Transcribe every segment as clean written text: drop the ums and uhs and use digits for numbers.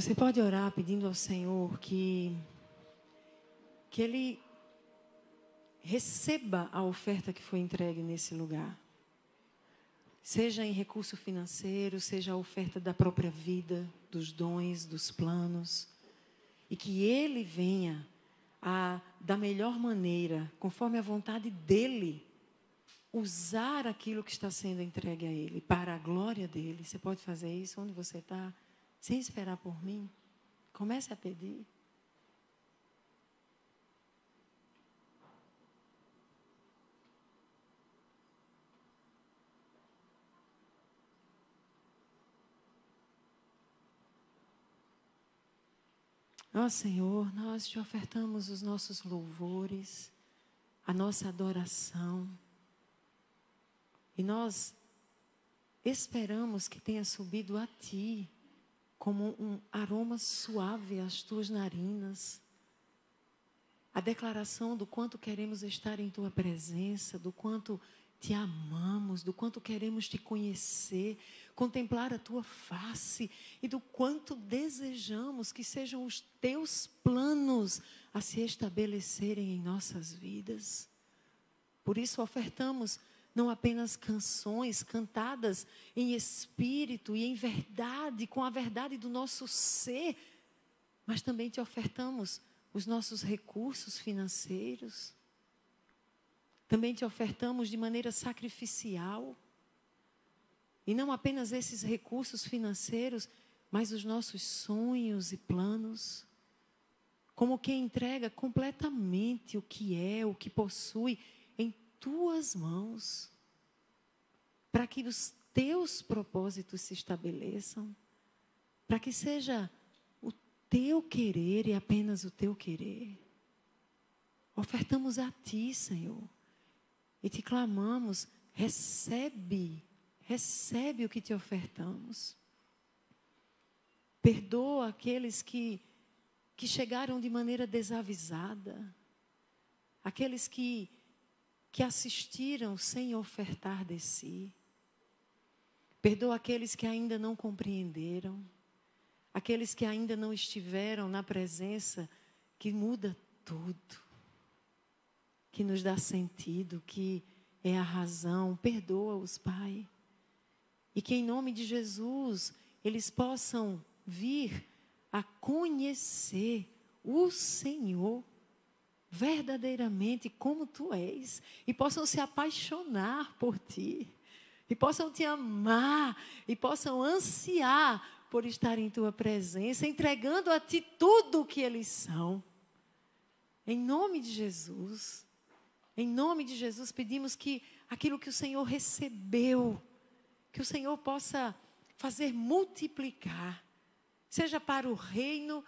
Você pode orar pedindo ao Senhor que Ele receba a oferta que foi entregue nesse lugar. Seja em recurso financeiro, seja a oferta da própria vida, dos dons, dos planos. E que Ele venha da melhor maneira, conforme a vontade dEle, usar aquilo que está sendo entregue a Ele, para a glória dEle. Você pode fazer isso onde você está, sem esperar por mim? Comece a pedir. Ó Senhor, nós te ofertamos os nossos louvores, a nossa adoração. E nós esperamos que tenha subido a Ti como um aroma suave às Tuas narinas. A declaração do quanto queremos estar em Tua presença, do quanto Te amamos, do quanto queremos Te conhecer, contemplar a Tua face e do quanto desejamos que sejam os Teus planos a se estabelecerem em nossas vidas. Por isso ofertamos não apenas canções cantadas em espírito e em verdade, com a verdade do nosso ser, mas também Te ofertamos os nossos recursos financeiros. Também Te ofertamos de maneira sacrificial. E não apenas esses recursos financeiros, mas os nossos sonhos e planos. Como quem entrega completamente o que é, o que possui em Tuas mãos. Para que os Teus propósitos se estabeleçam. Para que seja o Teu querer e apenas o Teu querer. Ofertamos a Ti, Senhor. E Te clamamos, recebe o que Te ofertamos. Perdoa aqueles que chegaram de maneira desavisada. Aqueles que assistiram sem ofertar de si. Perdoa aqueles que ainda não compreenderam. Aqueles que ainda não estiveram na presença que muda tudo. Que nos dá sentido, que é a razão. Perdoa-os, Pai. E que em nome de Jesus, eles possam vir a conhecer o Senhor verdadeiramente como Tu és. E possam se apaixonar por Ti. E possam Te amar. E possam ansiar por estar em Tua presença, entregando a Ti tudo o que eles são. Em nome de Jesus. Em nome de Jesus, pedimos que aquilo que o Senhor recebeu, que o Senhor possa fazer multiplicar, seja para o reino,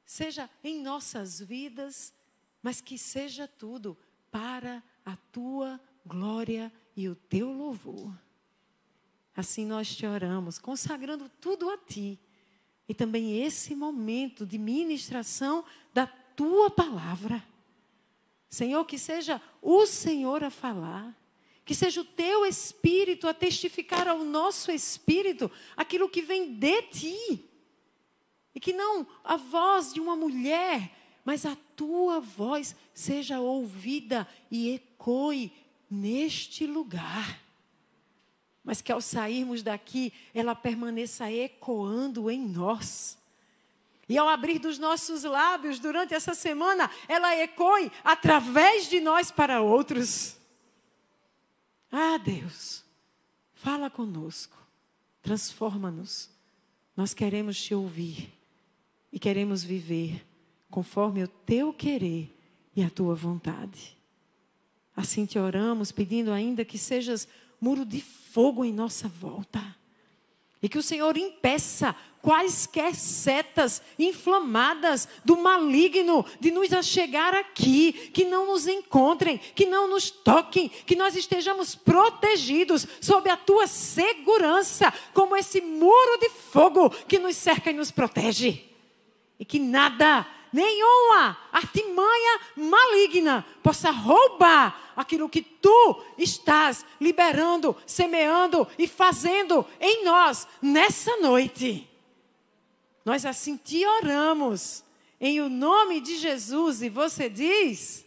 seja em nossas vidas, mas que seja tudo para a Tua glória e o Teu louvor. Assim nós te oramos, consagrando tudo a Ti. E também esse momento de ministração da Tua palavra. Senhor, que seja o Senhor a falar, que seja o Teu Espírito a testificar ao nosso espírito aquilo que vem de Ti. E que não a voz de uma mulher, mas a Tua voz seja ouvida e ecoe neste lugar. Mas que ao sairmos daqui, ela permaneça ecoando em nós. E ao abrir dos nossos lábios durante essa semana, ela ecoe através de nós para outros. Ah, Deus, fala conosco, transforma-nos. Nós queremos Te ouvir e queremos viver conforme o Teu querer e a Tua vontade. Assim Te oramos, pedindo ainda que sejas muro de fogo em nossa volta. E que o Senhor impeça quaisquer setas inflamadas do maligno de nos achegar aqui, que não nos encontrem, que não nos toquem, que nós estejamos protegidos sob a Tua segurança, como esse muro de fogo que nos cerca e nos protege. E que nada, nenhuma artimanha maligna possa roubar aquilo que Tu estás liberando, semeando e fazendo em nós nessa noite. Nós assim te oramos, em o nome de Jesus, e você diz?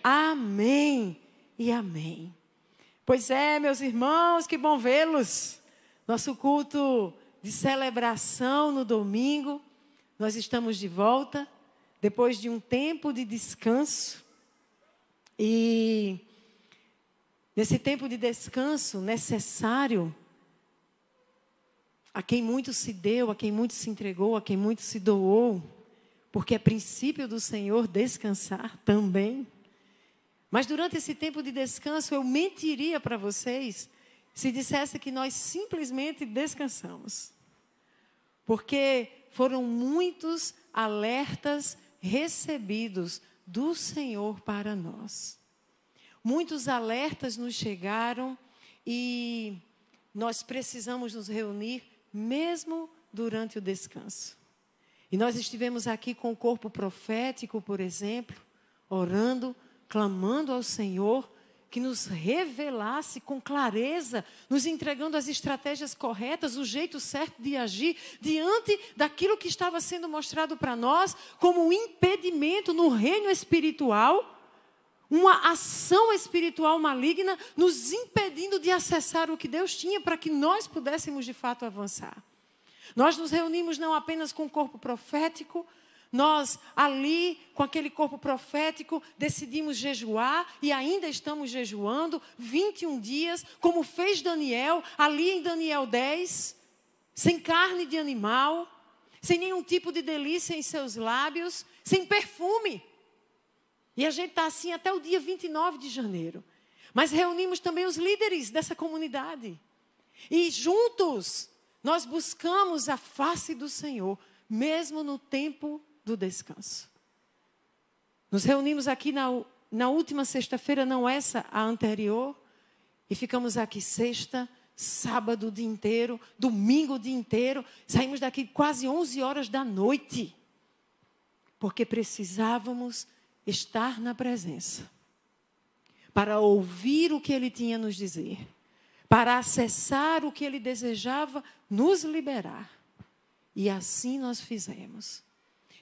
Amém e amém. Pois é, meus irmãos, que bom vê-los. Nosso culto de celebração no domingo, nós estamos de volta, depois de um tempo de descanso. E nesse tempo de descanso necessário, a quem muito se deu, a quem muito se entregou, a quem muito se doou, porque é princípio do Senhor descansar também. Mas durante esse tempo de descanso, eu mentiria para vocês se dissesse que nós simplesmente descansamos. Porque foram muitos alertas recebidos do Senhor para nós. Muitos alertas nos chegaram e nós precisamos nos reunir mesmo durante o descanso. E nós estivemos aqui com o corpo profético, por exemplo, orando, clamando ao Senhor que nos revelasse com clareza, nos entregando as estratégias corretas, o jeito certo de agir diante daquilo que estava sendo mostrado para nós como um impedimento no reino espiritual, uma ação espiritual maligna nos impedindo de acessar o que Deus tinha para que nós pudéssemos de fato avançar. Nós nos reunimos não apenas com o corpo profético, nós ali, com aquele corpo profético, decidimos jejuar e ainda estamos jejuando 21 dias, como fez Daniel, ali em Daniel 10, sem carne de animal, sem nenhum tipo de delícia em seus lábios, sem perfume. E a gente está assim até o dia 29 de janeiro. Mas reunimos também os líderes dessa comunidade. E juntos nós buscamos a face do Senhor, mesmo no tempo do descanso. Nos reunimos aqui na última sexta-feira, não essa, a anterior. E ficamos aqui sexta, sábado o dia inteiro, domingo o dia inteiro. Saímos daqui quase 11 horas da noite. Porque precisávamos estar na presença, para ouvir o que Ele tinha a nos dizer, para acessar o que Ele desejava nos liberar. E assim nós fizemos.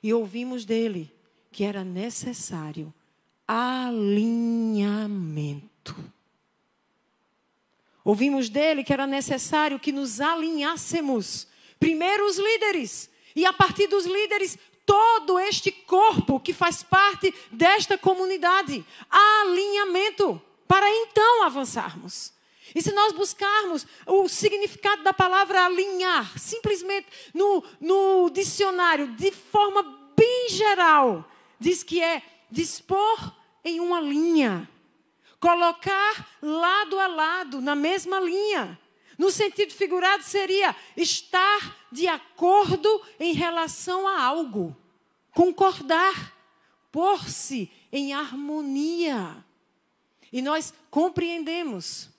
E ouvimos dele que era necessário alinhamento. Ouvimos dele que era necessário que nos alinhássemos. Primeiro os líderes, e a partir dos líderes, todo este corpo que faz parte desta comunidade. Alinhamento, para então avançarmos. E se nós buscarmos o significado da palavra alinhar, simplesmente no dicionário, de forma bem geral, diz que é dispor em uma linha. Colocar lado a lado, na mesma linha. No sentido figurado seria estar de acordo em relação a algo. Concordar, pôr-se em harmonia. E nós compreendemos,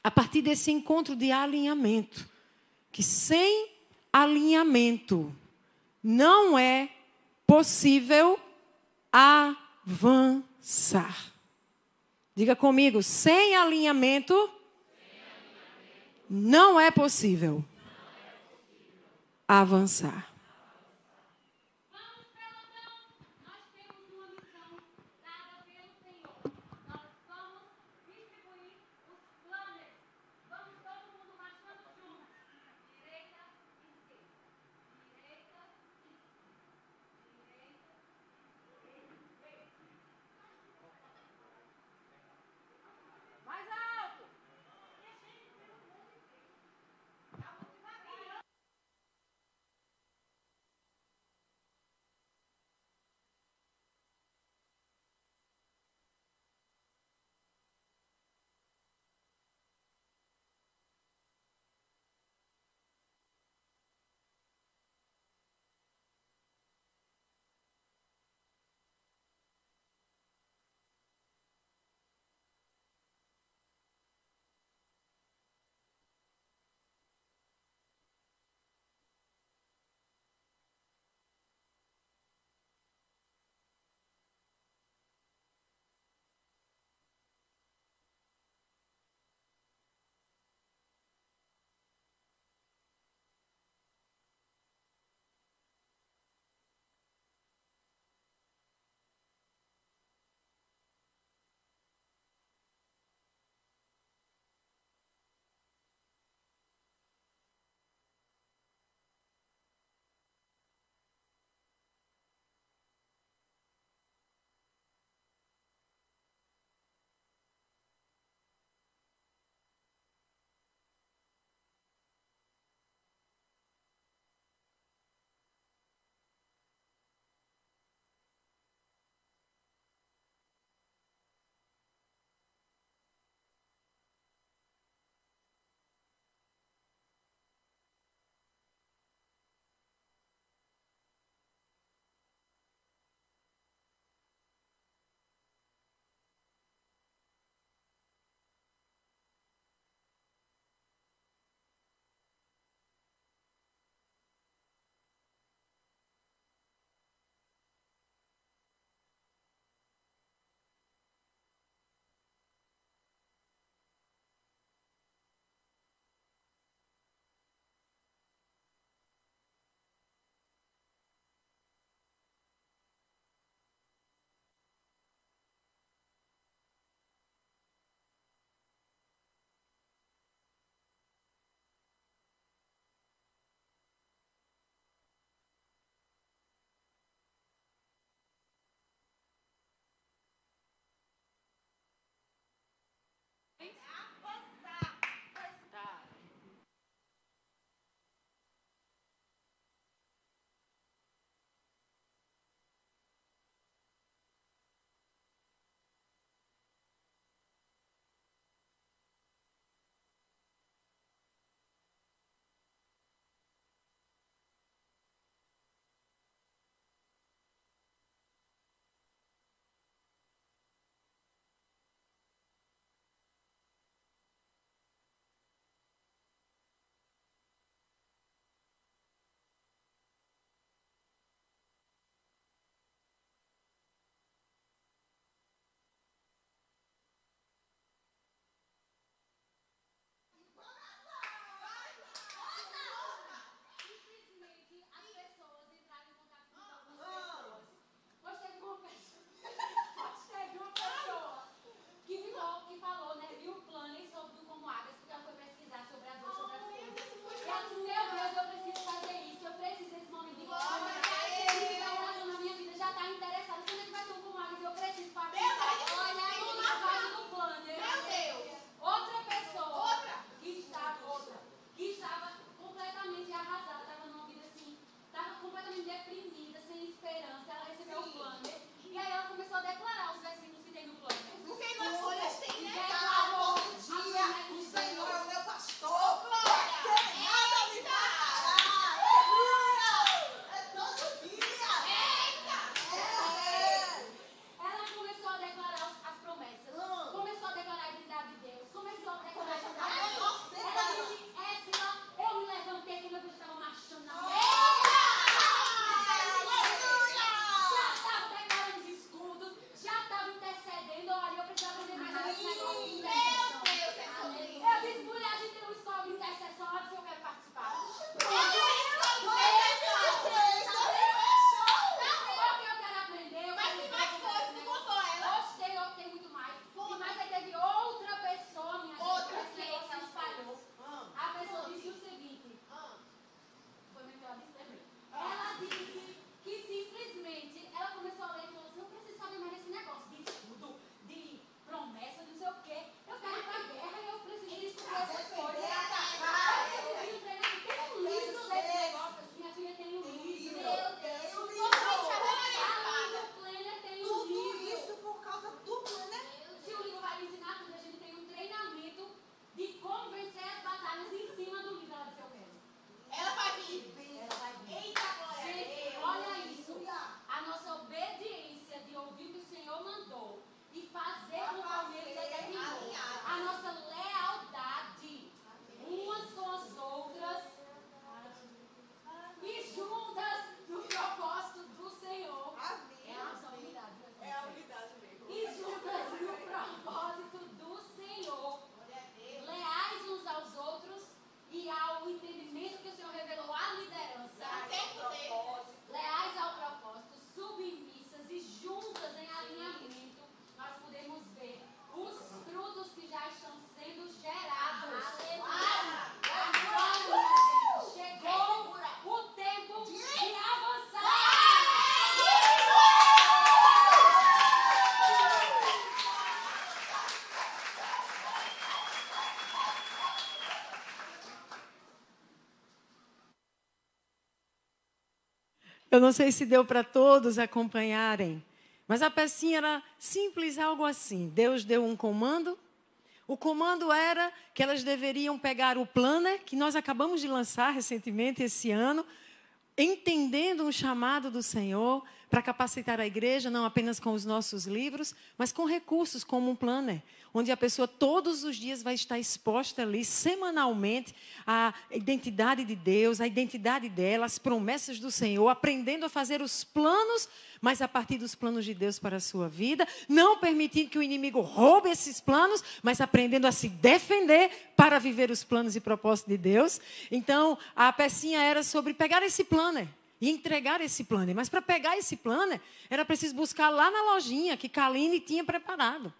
a partir desse encontro de alinhamento, que sem alinhamento não é possível avançar. Diga comigo, sem alinhamento não é possível avançar. Eu não sei se deu para todos acompanharem. Mas a pecinha era simples, algo assim. Deus deu um comando. O comando era que elas deveriam pegar o planner, que nós acabamos de lançar recentemente esse ano, entendendo o chamado do Senhor para capacitar a igreja, não apenas com os nossos livros, mas com recursos como um planner, onde a pessoa todos os dias vai estar exposta ali, semanalmente, à identidade de Deus, à identidade dela, às promessas do Senhor, aprendendo a fazer os planos, mas a partir dos planos de Deus para a sua vida, não permitindo que o inimigo roube esses planos, mas aprendendo a se defender para viver os planos e propósitos de Deus. Então, a pecinha era sobre pegar esse planner e entregar esse planner. Mas para pegar esse planner, era preciso buscar lá na lojinha que Kaline tinha preparado.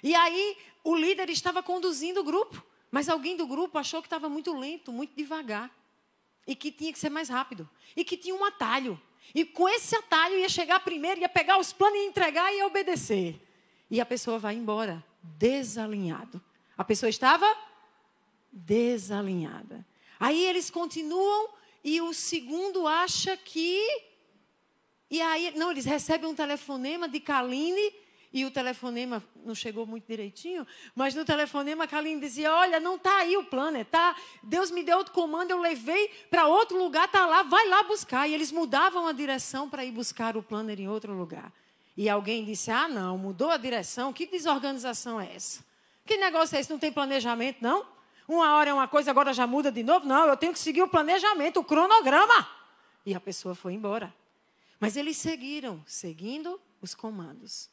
E aí, o líder estava conduzindo o grupo, mas alguém do grupo achou que estava muito lento, muito devagar. E que tinha que ser mais rápido. E que tinha um atalho. E com esse atalho ia chegar primeiro, ia pegar os planos e entregar e ia obedecer. E a pessoa vai embora desalinhado. A pessoa estava desalinhada. Aí eles continuam e o segundo acha que... E aí, não, eles recebem um telefonema de Kaline. E o telefonema não chegou muito direitinho, mas no telefonema a Kaline dizia, olha, não está aí o planner, tá? Deus me deu outro comando, eu levei para outro lugar, está lá, vai lá buscar. E eles mudavam a direção para ir buscar o planner em outro lugar. E alguém disse, ah, não, mudou a direção, que desorganização é essa? Que negócio é esse? Não tem planejamento, não? Uma hora é uma coisa, agora já muda de novo? Não, eu tenho que seguir o planejamento, o cronograma. E a pessoa foi embora. Mas eles seguindo os comandos.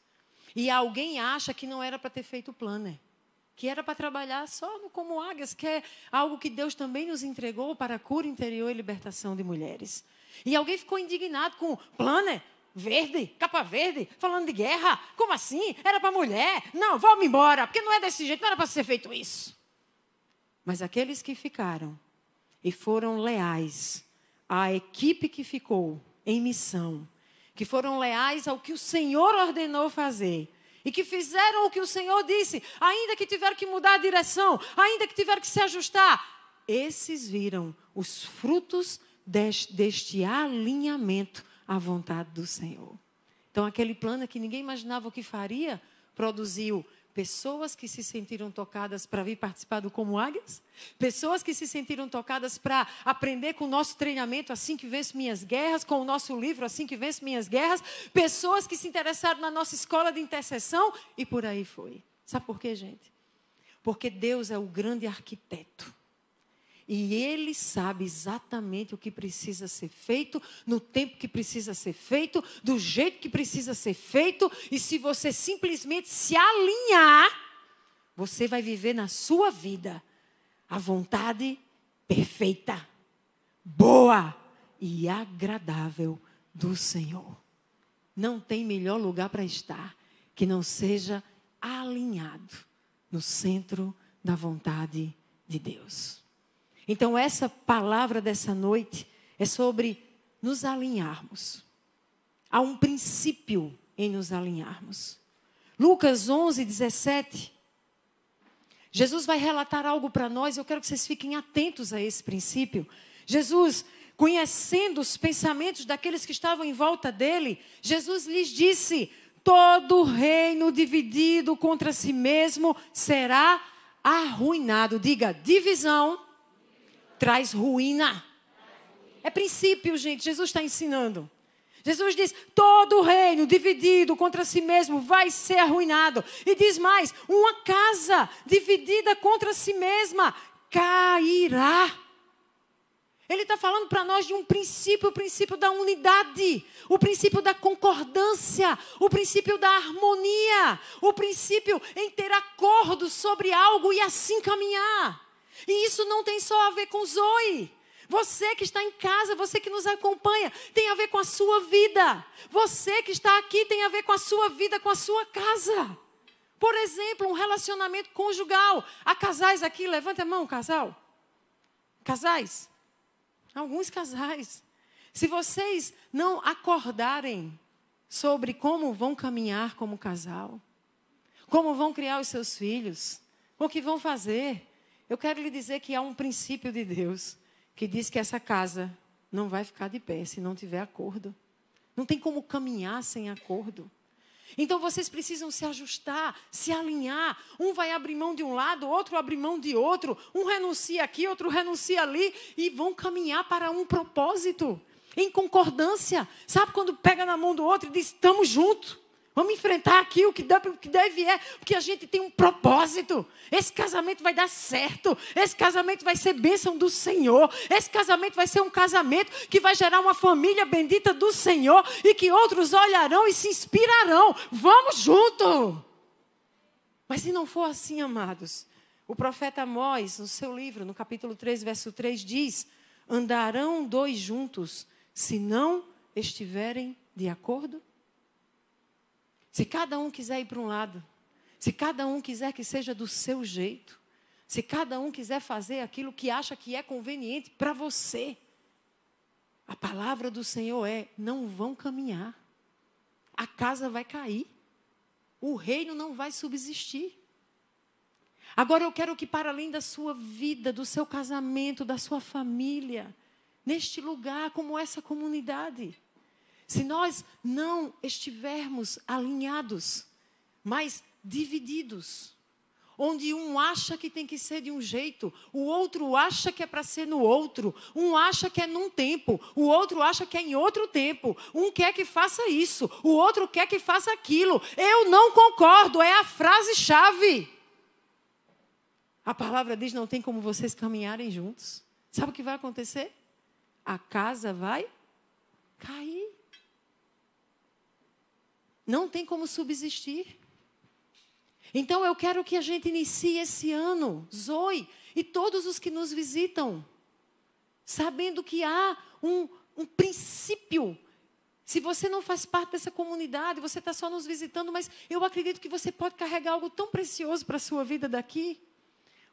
E alguém acha que não era para ter feito o planner, que era para trabalhar só no Como Águias, que é algo que Deus também nos entregou para a cura interior e libertação de mulheres. E alguém ficou indignado com planner, verde, capa verde, falando de guerra. Como assim? Era para mulher? Não, vamos embora, porque não é desse jeito, não era para ser feito isso. Mas aqueles que ficaram e foram leais à equipe que ficou em missão, que foram leais ao que o Senhor ordenou fazer e que fizeram o que o Senhor disse, ainda que tiveram que mudar a direção, ainda que tiveram que se ajustar, esses viram os frutos deste alinhamento à vontade do Senhor. Então, aquele plano que ninguém imaginava o que faria, produziu pessoas que se sentiram tocadas para vir participar do Como Águias, pessoas que se sentiram tocadas para aprender com o nosso treinamento Assim que Venço Minhas Guerras, com o nosso livro Assim que Venço Minhas Guerras, pessoas que se interessaram na nossa escola de intercessão e por aí foi. Sabe por quê, gente? Porque Deus é o grande arquiteto. E Ele sabe exatamente o que precisa ser feito, no tempo que precisa ser feito, do jeito que precisa ser feito. E se você simplesmente se alinhar, você vai viver na sua vida a vontade perfeita, boa e agradável do Senhor. Não tem melhor lugar para estar que não seja alinhado no centro da vontade de Deus. Então, essa palavra dessa noite é sobre nos alinharmos. Há um princípio em nos alinharmos. Lucas 11, 17. Jesus vai relatar algo para nós. Eu quero que vocês fiquem atentos a esse princípio. Jesus, conhecendo os pensamentos daqueles que estavam em volta dele, Jesus lhes disse, todo reino dividido contra si mesmo será arruinado. Diga, divisão traz ruína. É princípio, gente. Jesus está ensinando. Jesus diz, todo reino dividido contra si mesmo vai ser arruinado. E diz mais, uma casa dividida contra si mesma cairá. Ele está falando para nós de um princípio, o princípio da unidade, o princípio da concordância, o princípio da harmonia, o princípio em ter acordo sobre algo e assim caminhar. E isso não tem só a ver com Zoe. Você que está em casa, você que nos acompanha, tem a ver com a sua vida. Você que está aqui tem a ver com a sua vida, com a sua casa. Por exemplo, um relacionamento conjugal. Há casais aqui, levanta a mão, casal. Casais. Alguns casais. Se vocês não acordarem sobre como vão caminhar como casal, como vão criar os seus filhos, o que vão fazer, eu quero lhe dizer que há um princípio de Deus que diz que essa casa não vai ficar de pé se não tiver acordo. Não tem como caminhar sem acordo. Então, vocês precisam se ajustar, se alinhar. Um vai abrir mão de um lado, outro abre mão de outro. Um renuncia aqui, outro renuncia ali. E vão caminhar para um propósito, em concordância. Sabe quando pega na mão do outro e diz, estamos juntos. Vamos enfrentar aqui o que deve é, porque a gente tem um propósito. Esse casamento vai dar certo. Esse casamento vai ser bênção do Senhor. Esse casamento vai ser um casamento que vai gerar uma família bendita do Senhor e que outros olharão e se inspirarão. Vamos junto! Mas se não for assim, amados, o profeta Amós, no seu livro, no capítulo 3, verso 3, diz, andarão dois juntos, se não estiverem de acordo? Se cada um quiser ir para um lado, se cada um quiser que seja do seu jeito, se cada um quiser fazer aquilo que acha que é conveniente para você, a palavra do Senhor é, não vão caminhar. A casa vai cair. O reino não vai subsistir. Agora eu quero que para além da sua vida, do seu casamento, da sua família, neste lugar como essa comunidade, se nós não estivermos alinhados, mas divididos, onde um acha que tem que ser de um jeito, o outro acha que é para ser no outro, um acha que é num tempo, o outro acha que é em outro tempo, um quer que faça isso, o outro quer que faça aquilo. Eu não concordo, é a frase-chave. A palavra diz, não tem como vocês caminharem juntos. Sabe o que vai acontecer? A casa vai cair. Não tem como subsistir. Então, eu quero que a gente inicie esse ano, Zoe, e todos os que nos visitam, sabendo que há um princípio. Se você não faz parte dessa comunidade, você está só nos visitando, mas eu acredito que você pode carregar algo tão precioso para a sua vida daqui.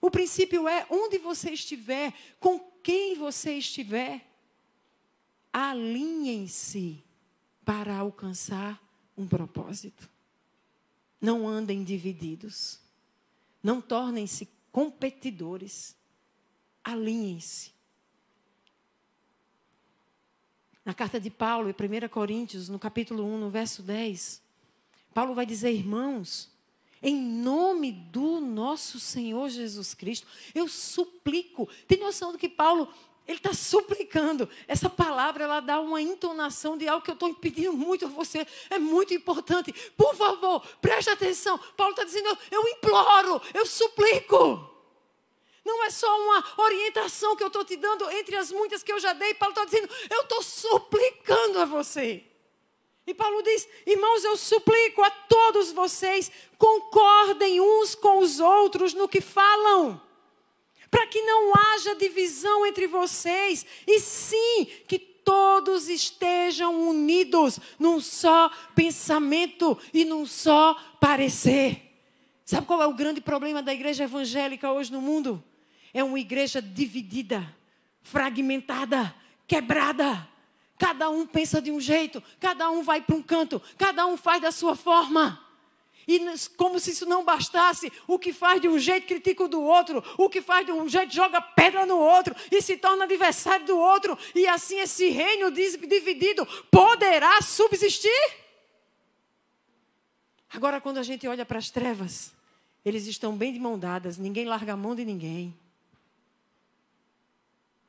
O princípio é, onde você estiver, com quem você estiver, alinhem-se para alcançar um propósito. Não andem divididos. Não tornem-se competidores. Alinhem-se. Na carta de Paulo, em 1 Coríntios, no capítulo 1, no verso 10, Paulo vai dizer, irmãos, em nome do nosso Senhor Jesus Cristo, eu suplico. Tem noção do que Paulo... Ele está suplicando. Essa palavra, ela dá uma entonação de algo que eu estou pedindo muito a você. É muito importante. Por favor, preste atenção. Paulo está dizendo, eu imploro, eu suplico. Não é só uma orientação que eu estou te dando entre as muitas que eu já dei. Paulo está dizendo, eu estou suplicando a você. E Paulo diz, irmãos, eu suplico a todos vocês, concordem uns com os outros no que falam. Para que não haja divisão entre vocês, e sim que todos estejam unidos num só pensamento e num só parecer. Sabe qual é o grande problema da igreja evangélica hoje no mundo? É uma igreja dividida, fragmentada, quebrada. Cada um pensa de um jeito, cada um vai para um canto, cada um faz da sua forma. E como se isso não bastasse, o que faz de um jeito critica o do outro, o que faz de um jeito joga pedra no outro e se torna adversário do outro. E assim esse reino dividido poderá subsistir? Agora, quando a gente olha para as trevas, eles estão bem de mão dadas, ninguém larga a mão de ninguém.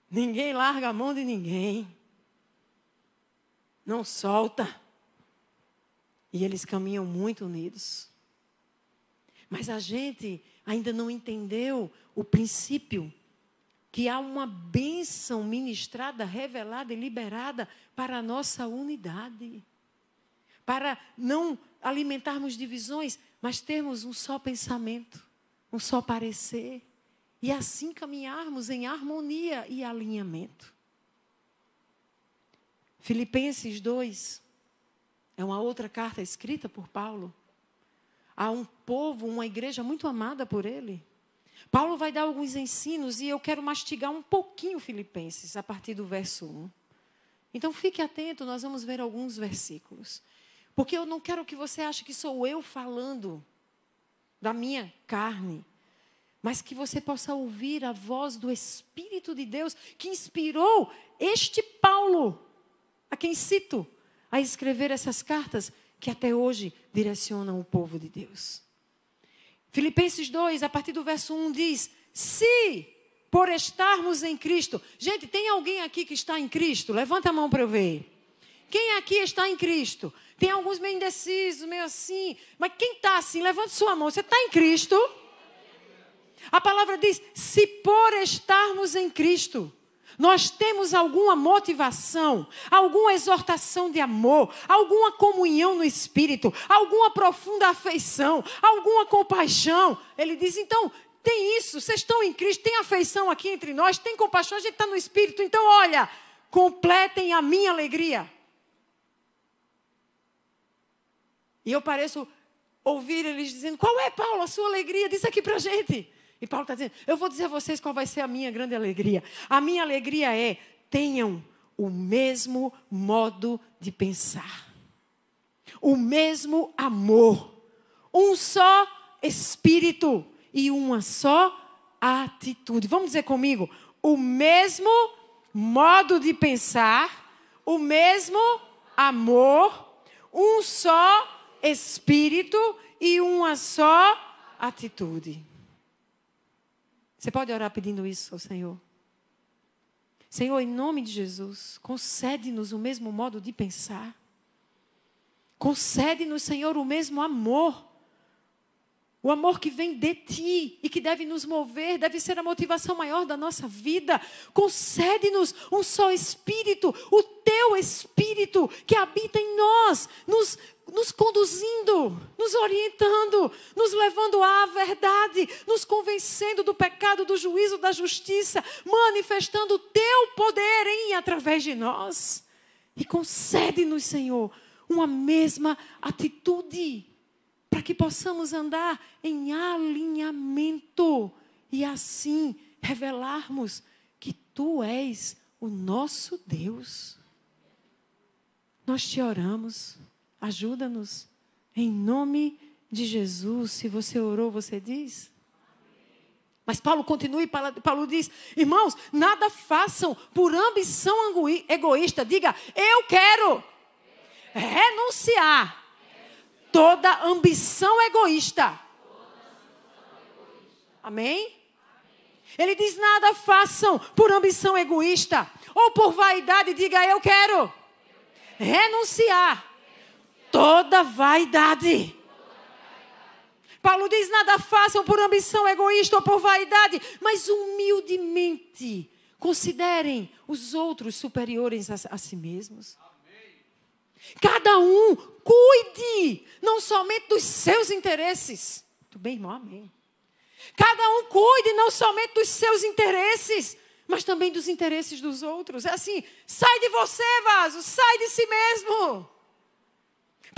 Ninguém larga a mão de ninguém. Não solta. E eles caminham muito unidos. Mas a gente ainda não entendeu o princípio que há uma bênção ministrada, revelada e liberada para a nossa unidade. Para não alimentarmos divisões, mas termos um só pensamento, um só parecer. E assim caminharmos em harmonia e alinhamento. Filipenses 2. É uma outra carta escrita por Paulo. Há um povo, uma igreja muito amada por ele. Paulo vai dar alguns ensinos e eu quero mastigar um pouquinho Filipenses a partir do verso 1. Então fique atento, nós vamos ver alguns versículos. Porque eu não quero que você ache que sou eu falando da minha carne. mas que você possa ouvir a voz do Espírito de Deus que inspirou este Paulo, a quem cito, a escrever essas cartas que até hoje direcionam o povo de Deus. Filipenses 2, a partir do verso 1 diz: se por estarmos em Cristo. Gente, tem alguém aqui que está em Cristo? Levanta a mão para eu ver. Quem aqui está em Cristo? Tem alguns meio indecisos, meio assim. Mas quem está assim? Levanta sua mão. Você está em Cristo? A palavra diz: se por estarmos em Cristo, nós temos alguma motivação, alguma exortação de amor, alguma comunhão no Espírito, alguma profunda afeição, alguma compaixão. Ele diz, então, tem isso, vocês estão em Cristo, tem afeição aqui entre nós, tem compaixão, a gente está no Espírito. Então, olha, completem a minha alegria. E eu pareço ouvir eles dizendo, qual é, Paulo, a sua alegria? Diz aqui para a gente. E Paulo está dizendo, eu vou dizer a vocês qual vai ser a minha grande alegria. A minha alegria é, tenham o mesmo modo de pensar. O mesmo amor. Um só espírito e uma só atitude. Vamos dizer comigo, o mesmo modo de pensar, o mesmo amor, um só espírito e uma só atitude. Você pode orar pedindo isso ao Senhor? Senhor, em nome de Jesus, concede-nos o mesmo modo de pensar. Concede-nos, Senhor, o mesmo amor. O amor que vem de Ti e que deve nos mover, deve ser a motivação maior da nossa vida. Concede-nos um só Espírito, o Teu Espírito que habita em nós, nos conduzindo, nos orientando, nos levando à verdade, nos convencendo do pecado, do juízo, da justiça, manifestando o Teu poder em e através de nós. E concede-nos, Senhor, uma mesma atitude, para que possamos andar em alinhamento e assim revelarmos que Tu és o nosso Deus. Nós Te oramos, ajuda-nos, em nome de Jesus. Se você orou, você diz. Mas Paulo continua e Paulo diz, irmãos, nada façam por ambição egoísta. Diga, eu quero renunciar toda ambição egoísta. Amém? Ele diz, nada façam por ambição egoísta ou por vaidade. Diga, eu quero renunciar toda vaidade. Paulo diz, nada façam por ambição egoísta ou por vaidade, mas humildemente considerem os outros superiores a si mesmos. Cada um cuide não somente dos seus interesses. Muito bem, irmão, amém. Cada um cuide não somente dos seus interesses, mas também dos interesses dos outros. É assim, sai de você, vaso, sai de si mesmo.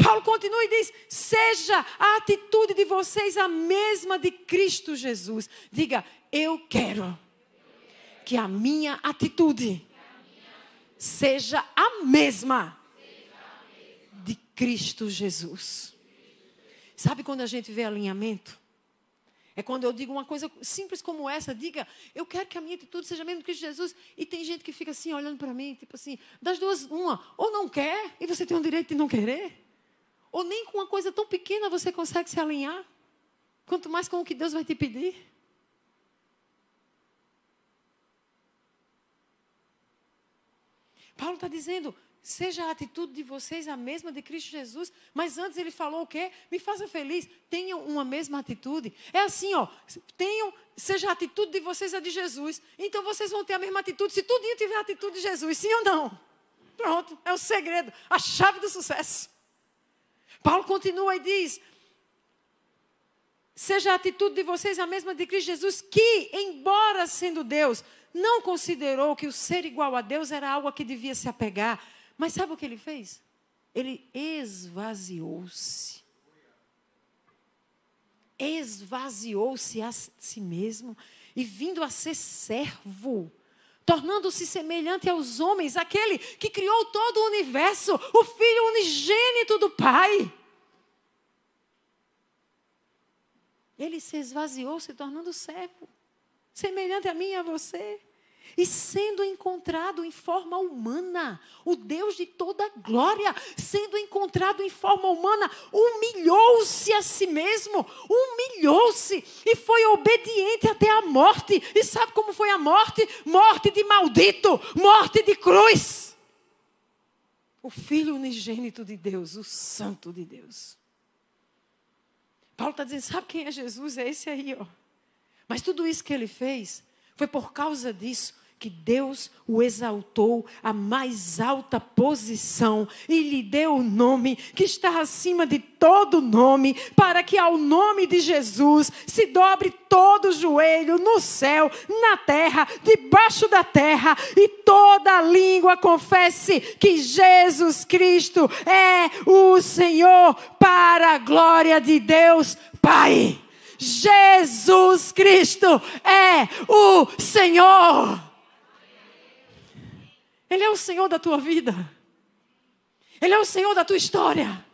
Paulo continua e diz, seja a atitude de vocês a mesma de Cristo Jesus. Diga, eu quero que a minha atitude seja a mesma de Cristo Jesus. Sabe quando a gente vê alinhamento? É quando eu digo uma coisa simples como essa, diga, eu quero que a minha atitude seja a mesma de Cristo Jesus. E tem gente que fica assim, olhando para mim, tipo assim, das duas, uma, ou não quer, e você tem o direito de não querer, ou nem com uma coisa tão pequena você consegue se alinhar, quanto mais com o que Deus vai te pedir. Paulo está dizendo, seja a atitude de vocês a mesma de Cristo Jesus. Mas antes ele falou o quê? Me faça feliz. Tenham uma mesma atitude. É assim, ó. Seja a atitude de vocês a de Jesus. Então vocês vão ter a mesma atitude. Se tudinho tiver a atitude de Jesus, sim ou não? Pronto, é o segredo. A chave do sucesso. Paulo continua e diz, seja a atitude de vocês a mesma de Cristo Jesus, que, embora sendo Deus, não considerou que o ser igual a Deus era algo a que devia se apegar. Mas sabe o que ele fez? Ele esvaziou-se. Esvaziou-se a si mesmo e vindo a ser servo, tornando-se semelhante aos homens, aquele que criou todo o universo, o Filho unigênito do Pai. Ele se esvaziou, se tornando servo, semelhante a mim e a você. E sendo encontrado em forma humana, o Deus de toda glória, sendo encontrado em forma humana, humilhou-se a si mesmo, humilhou-se e foi obediente até a morte. E sabe como foi a morte? Morte de maldito, morte de cruz. O Filho unigênito de Deus, o Santo de Deus. Paulo está dizendo, sabe quem é Jesus? É esse aí, ó. Mas tudo isso que ele fez foi por causa disso que Deus o exaltou à mais alta posição e lhe deu o nome que está acima de todo nome, para que ao nome de Jesus se dobre todo o joelho no céu, na terra, debaixo da terra, e toda língua confesse que Jesus Cristo é o Senhor, para a glória de Deus Pai. Jesus Cristo é o Senhor. Ele é o Senhor da tua vida. Ele é o Senhor da tua história.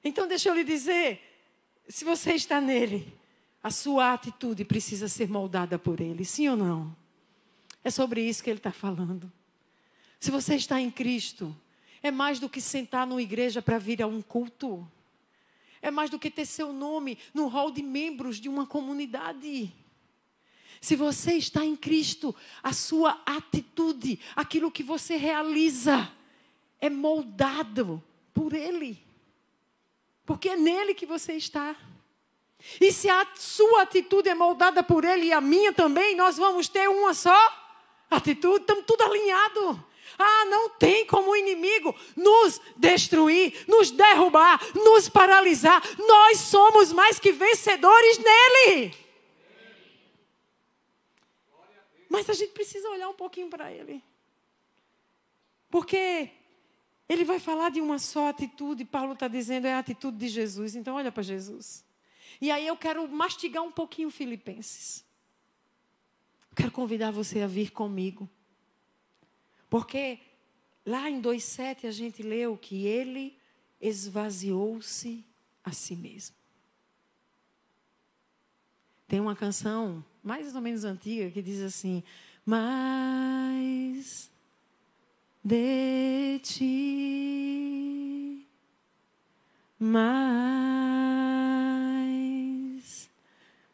Então deixa eu lhe dizer, se você está nele, a sua atitude precisa ser moldada por ele, sim ou não? É sobre isso que ele está falando. Se você está em Cristo, é mais do que sentar numa igreja para vir a um culto. É mais do que ter seu nome no hall de membros de uma comunidade. Se você está em Cristo, a sua atitude, aquilo que você realiza, é moldado por Ele. Porque é nele que você está. E se a sua atitude é moldada por Ele e a minha também, nós vamos ter uma só atitude, estamos tudo alinhado. Ah, não tem como o inimigo nos destruir, nos derrubar, nos paralisar. Nós somos mais que vencedores nele. Mas a gente precisa olhar um pouquinho para ele. Porque ele vai falar de uma só atitude. Paulo está dizendo é a atitude de Jesus. Então olha para Jesus. E aí eu quero mastigar um pouquinho Filipenses. Quero convidar você a vir comigo. Porque lá em 2,7 a gente leu que ele esvaziou-se a si mesmo. Tem uma canção mais ou menos antiga que diz assim: mais de ti, mais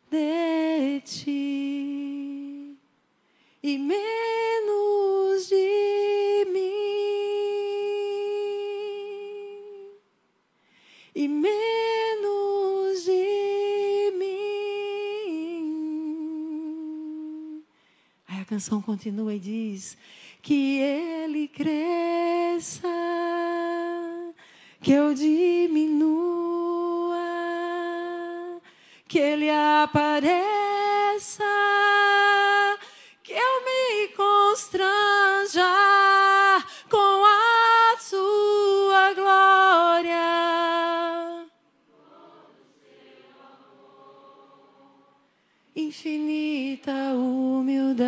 de ti e menos de mim, e menos de mim. Aí a canção continua e diz: que ele cresça, que eu diminua, que ele apareça, que eu me constranja com a sua glória. Infinita humildade,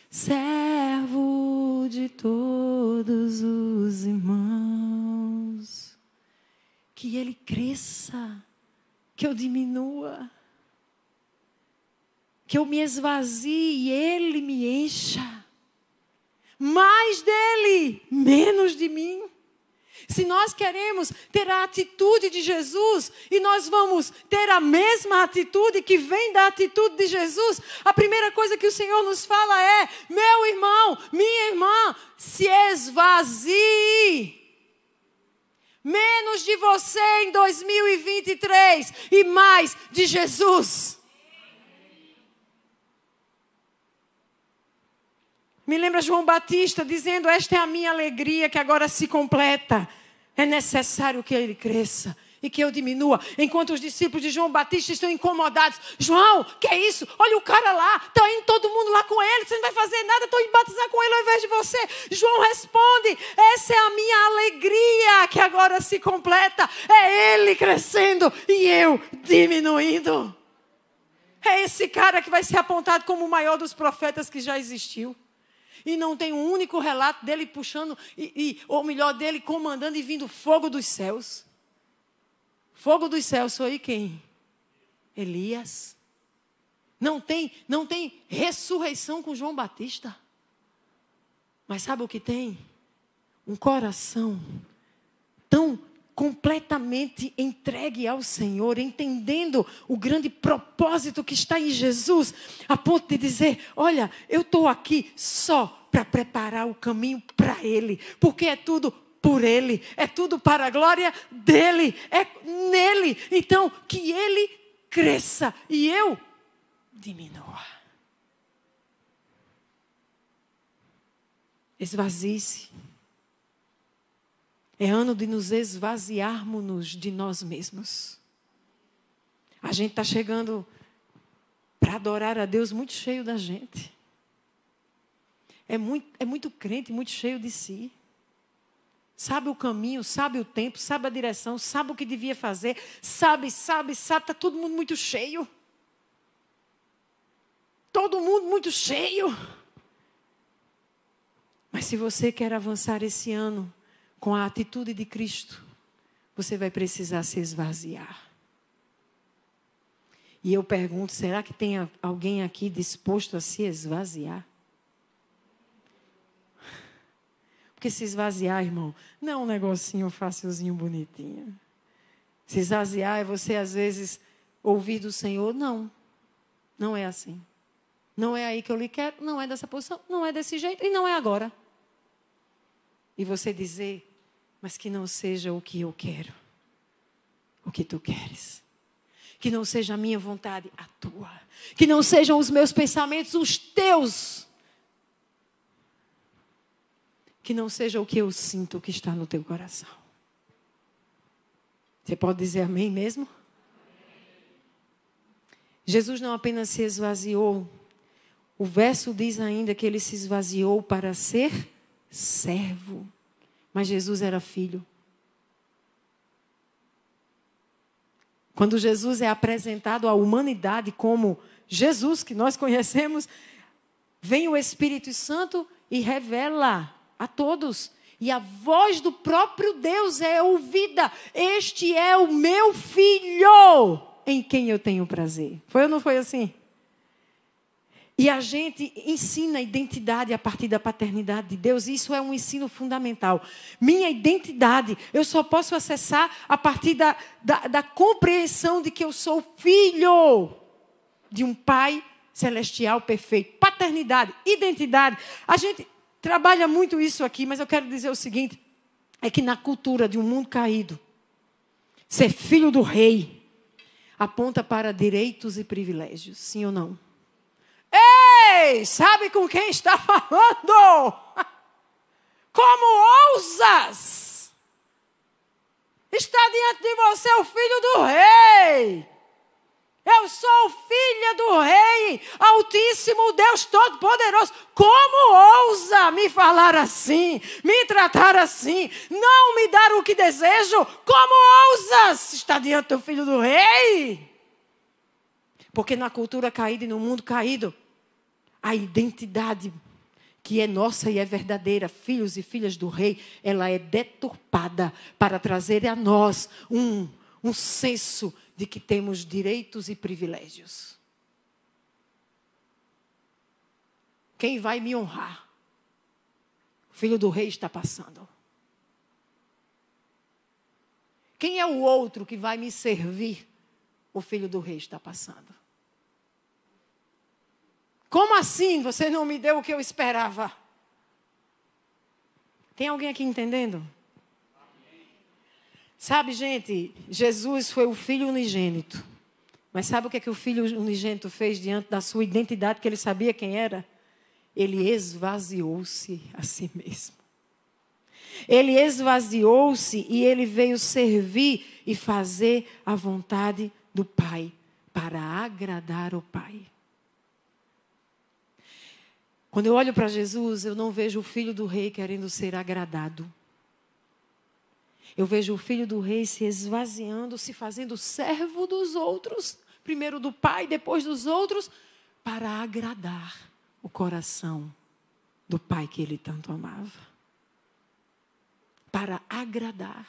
servo de todos os irmãos. Que ele cresça, que eu diminua, que eu me esvazie e ele me encha. Mais dele, menos de mim. Se nós queremos ter a atitude de Jesus e nós vamos ter a mesma atitude que vem da atitude de Jesus, a primeira coisa que o Senhor nos fala é: meu irmão, minha irmã, se esvazie. Menos de você em 2023 e mais de Jesus. Me lembra João Batista dizendo: esta é a minha alegria que agora se completa. É necessário que ele cresça e que eu diminua. Enquanto os discípulos de João Batista estão incomodados: João, que é isso? Olha o cara lá, está indo todo mundo lá com ele, você não vai fazer nada, estou indo batizar com ele ao invés de você. João responde: essa é a minha alegria que agora se completa. É ele crescendo e eu diminuindo. É esse cara que vai ser apontado como o maior dos profetas que já existiu. E não tem um único relato dele puxando, ou melhor, dele comandando e vindo fogo dos céus. Fogo dos céus foi quem? Elias. Não tem ressurreição com João Batista. Mas sabe o que tem? Um coração tão completamente entregue ao Senhor, entendendo o grande propósito que está em Jesus, a ponto de dizer, olha, eu estou aqui só para preparar o caminho para Ele, porque é tudo por Ele, é tudo para a glória dEle, é nele. Então, que Ele cresça e eu diminua. Esvazie-se. É ano de nos esvaziarmos de nós mesmos. A gente está chegando para adorar a Deus muito cheio da gente. É muito crente, muito cheio de si. Sabe o caminho, sabe o tempo, sabe a direção, sabe o que devia fazer, sabe, está todo mundo muito cheio. Todo mundo muito cheio. Mas se você quer avançar esse ano com a atitude de Cristo, você vai precisar se esvaziar. E eu pergunto, será que tem alguém aqui disposto a se esvaziar? Porque se esvaziar, irmão, não é um negocinho facilzinho, bonitinho. Se esvaziar é você, às vezes, ouvir do Senhor. Não é assim. Não é aí que eu lhe quero, não é dessa posição, não é desse jeito e não é agora. E você dizer, mas que não seja o que eu quero, o que tu queres. Que não seja a minha vontade, a tua. Que não sejam os meus pensamentos, os teus. Que não seja o que eu sinto que está no teu coração. Você pode dizer amém mesmo? Jesus não apenas se esvaziou. O verso diz ainda que ele se esvaziou para ser servo. Mas Jesus era filho. Quando Jesus é apresentado à humanidade como Jesus, que nós conhecemos, vem o Espírito Santo e revela a todos. E a voz do próprio Deus é ouvida. Este é o meu filho, em quem eu tenho prazer. Foi ou não foi assim? E a gente ensina a identidade a partir da paternidade de Deus. Isso é um ensino fundamental. Minha identidade, eu só posso acessar a partir da compreensão de que eu sou filho de um Pai celestial perfeito. Paternidade, identidade. A gente trabalha muito isso aqui, mas eu quero dizer o seguinte, é que na cultura de um mundo caído, ser filho do rei aponta para direitos e privilégios, sim ou não? Ei, sabe com quem está falando? Como ousas? Está diante de você o filho do rei. Eu sou filha do rei, Altíssimo Deus Todo-Poderoso. Como ousa me falar assim, me tratar assim, não me dar o que desejo? Como ousas estar diante do filho do rei? Porque na cultura caída e no mundo caído, a identidade que é nossa e é verdadeira, filhos e filhas do rei, ela é deturpada para trazer a nós um senso de que temos direitos e privilégios. Quem vai me honrar? O filho do rei está passando. Quem é o outro que vai me servir? O filho do rei está passando. Como assim você não me deu o que eu esperava? Tem alguém aqui entendendo? Sabe, gente, Jesus foi o Filho unigênito. Mas sabe o que o Filho unigênito fez diante da sua identidade, que ele sabia quem era? Ele esvaziou-se a si mesmo. Ele esvaziou-se e ele veio servir e fazer a vontade do Pai, para agradar o Pai. Quando eu olho para Jesus, eu não vejo o filho do rei querendo ser agradado. Eu vejo o filho do rei se esvaziando, se fazendo servo dos outros. Primeiro do Pai, depois dos outros, para agradar o coração do Pai que ele tanto amava. Para agradar.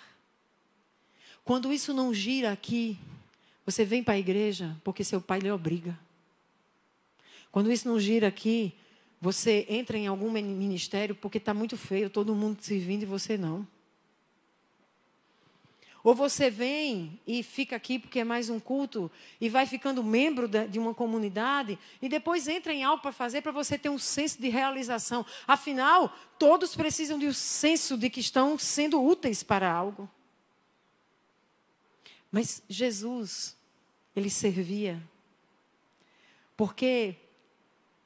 Quando isso não gira aqui, você vem para a igreja porque seu pai lhe obriga. Quando isso não gira aqui, você entra em algum ministério porque está muito feio, todo mundo servindo e você não. Ou você vem e fica aqui porque é mais um culto e vai ficando membro de uma comunidade e depois entra em algo para fazer para você ter um senso de realização. Afinal, todos precisam de um senso de que estão sendo úteis para algo. Mas Jesus, ele servia porque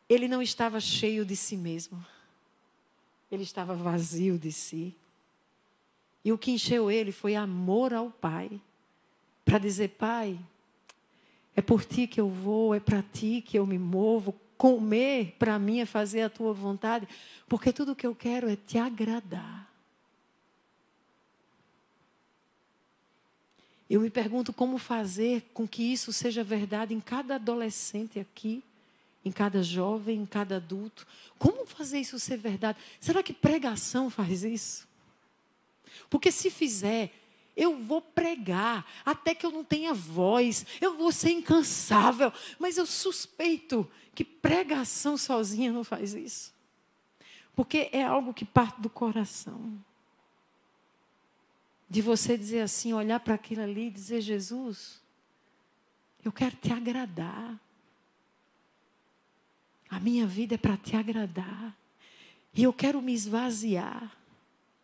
ele não estava cheio de si mesmo. Ele estava vazio de si. E o que encheu ele foi amor ao Pai. Para dizer, Pai, é por ti que eu vou, é para ti que eu me movo. Comer para mim é fazer a tua vontade. Porque tudo que eu quero é te agradar. Eu me pergunto como fazer com que isso seja verdade em cada adolescente aqui. Em cada jovem, em cada adulto. Como fazer isso ser verdade? Será que pregação faz isso? Porque se fizer, eu vou pregar, até que eu não tenha voz, eu vou ser incansável, mas eu suspeito que pregação sozinha não faz isso. Porque é algo que parte do coração. De você dizer assim, olhar para aquilo ali e dizer, Jesus, eu quero te agradar. A minha vida é para te agradar. E eu quero me esvaziar.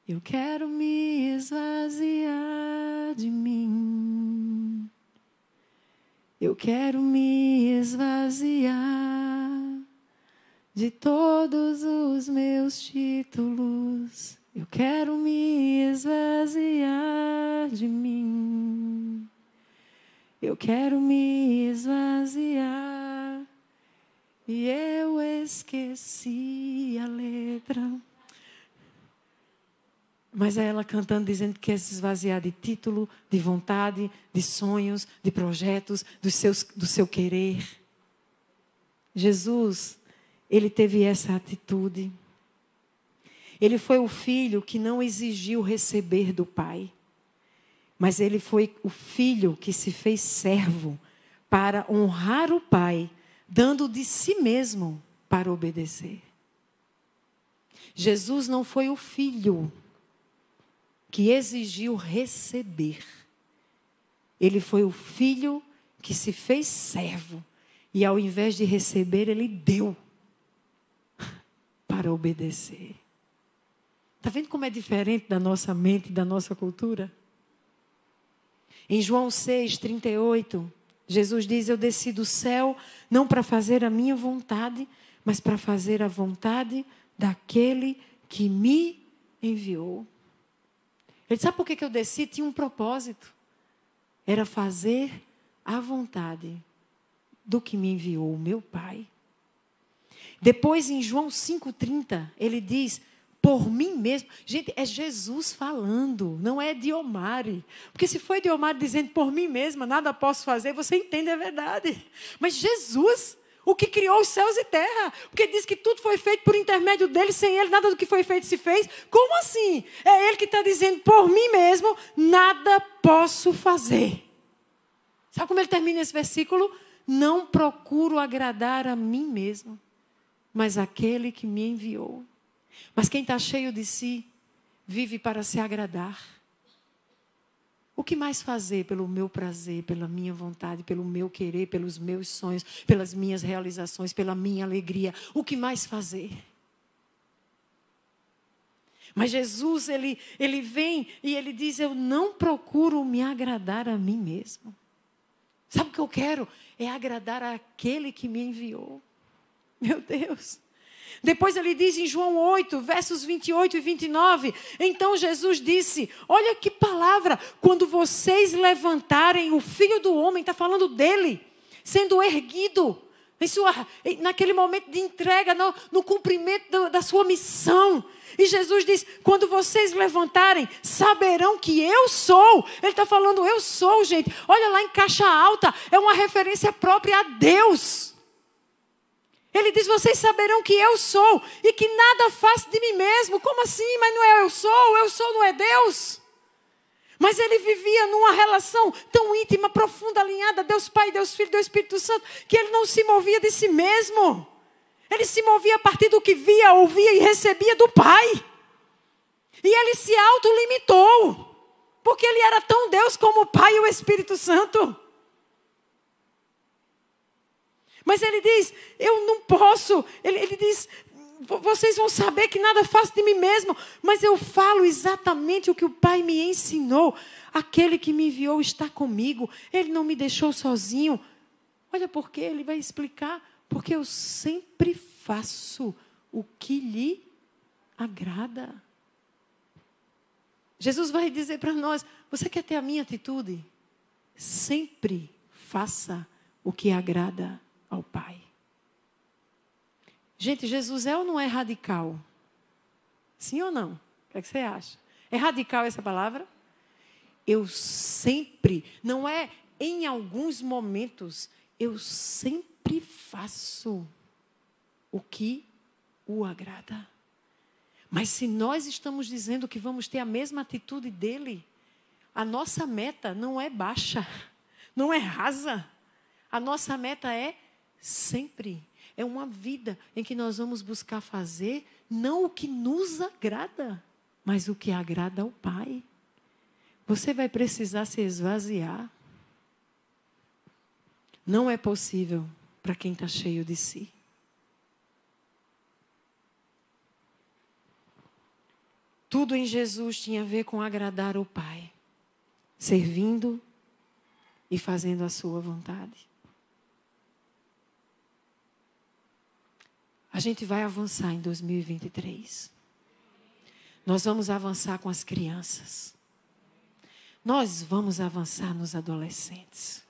Eu quero me esvaziar de mim. Eu quero me esvaziar de todos os meus títulos. Eu quero me esvaziar de mim. Eu quero me esvaziar. E eu esqueci a letra. Mas é ela cantando, dizendo que quer se esvaziar de título, de vontade, de sonhos, de projetos, do seu querer. Jesus, ele teve essa atitude. Ele foi o filho que não exigiu receber do Pai. Mas ele foi o filho que se fez servo para honrar o Pai, dando de si mesmo para obedecer. Jesus não foi o filho que exigiu receber. Ele foi o filho que se fez servo. E ao invés de receber, ele deu para obedecer. Está vendo como é diferente da nossa mente, da nossa cultura? Em João 6:38, Jesus diz, eu desci do céu não para fazer a minha vontade, mas para fazer a vontade daquele que me enviou. Ele sabe por que eu desci? Tinha um propósito. Era fazer a vontade do que me enviou, o meu Pai. Depois, em João 5:30, ele diz, por mim mesmo. Gente, é Jesus falando, não é Diomare. Porque se foi Diomare dizendo, por mim mesma, nada posso fazer, você entende a verdade. Mas Jesus, o que criou os céus e terra. Porque diz que tudo foi feito por intermédio dele, sem ele nada do que foi feito se fez. Como assim? É ele que está dizendo, por mim mesmo, nada posso fazer. Sabe como ele termina esse versículo? Não procuro agradar a mim mesmo, mas aquele que me enviou. Mas quem está cheio de si, vive para se agradar. O que mais fazer pelo meu prazer, pela minha vontade, pelo meu querer, pelos meus sonhos, pelas minhas realizações, pela minha alegria? O que mais fazer? Mas Jesus, ele vem e ele diz, eu não procuro me agradar a mim mesmo. Sabe o que eu quero? É agradar àquele que me enviou. Meu Deus. Depois ele diz em João 8, versos 28 e 29, então Jesus disse, olha que palavra, quando vocês levantarem o Filho do Homem, está falando dele, sendo erguido, naquele momento de entrega, no cumprimento da sua missão. E Jesus diz, quando vocês levantarem, saberão que eu sou. Ele está falando, eu sou, gente. Olha lá em caixa alta, é uma referência própria a Deus. Ele diz, vocês saberão que eu sou e que nada faço de mim mesmo. Como assim? Mas não é eu sou não é Deus. Mas ele vivia numa relação tão íntima, profunda, alinhada, Deus Pai, Deus Filho, Deus Espírito Santo, que ele não se movia de si mesmo. Ele se movia a partir do que via, ouvia e recebia do Pai. E ele se autolimitou, porque ele era tão Deus como o Pai e o Espírito Santo. Mas ele diz, eu não posso, ele diz, vocês vão saber que nada faço de mim mesmo, mas eu falo exatamente o que o Pai me ensinou. Aquele que me enviou está comigo, ele não me deixou sozinho. Olha por quê, ele vai explicar, porque eu sempre faço o que lhe agrada. Jesus vai dizer para nós, você quer ter a minha atitude? Sempre faça o que agrada ao Pai. Gente, Jesus é ou não é radical? Sim ou não? O que é que você acha? É radical essa palavra? Eu sempre, não é em alguns momentos, eu sempre faço o que o agrada. Mas se nós estamos dizendo que vamos ter a mesma atitude dele, a nossa meta não é baixa, não é rasa. A nossa meta é sempre. É uma vida em que nós vamos buscar fazer não o que nos agrada, mas o que agrada ao Pai. Você vai precisar se esvaziar. Não é possível para quem está cheio de si. Tudo em Jesus tinha a ver com agradar o Pai, servindo e fazendo a sua vontade. A gente vai avançar em 2023. Nós vamos avançar com as crianças. Nós vamos avançar nos adolescentes.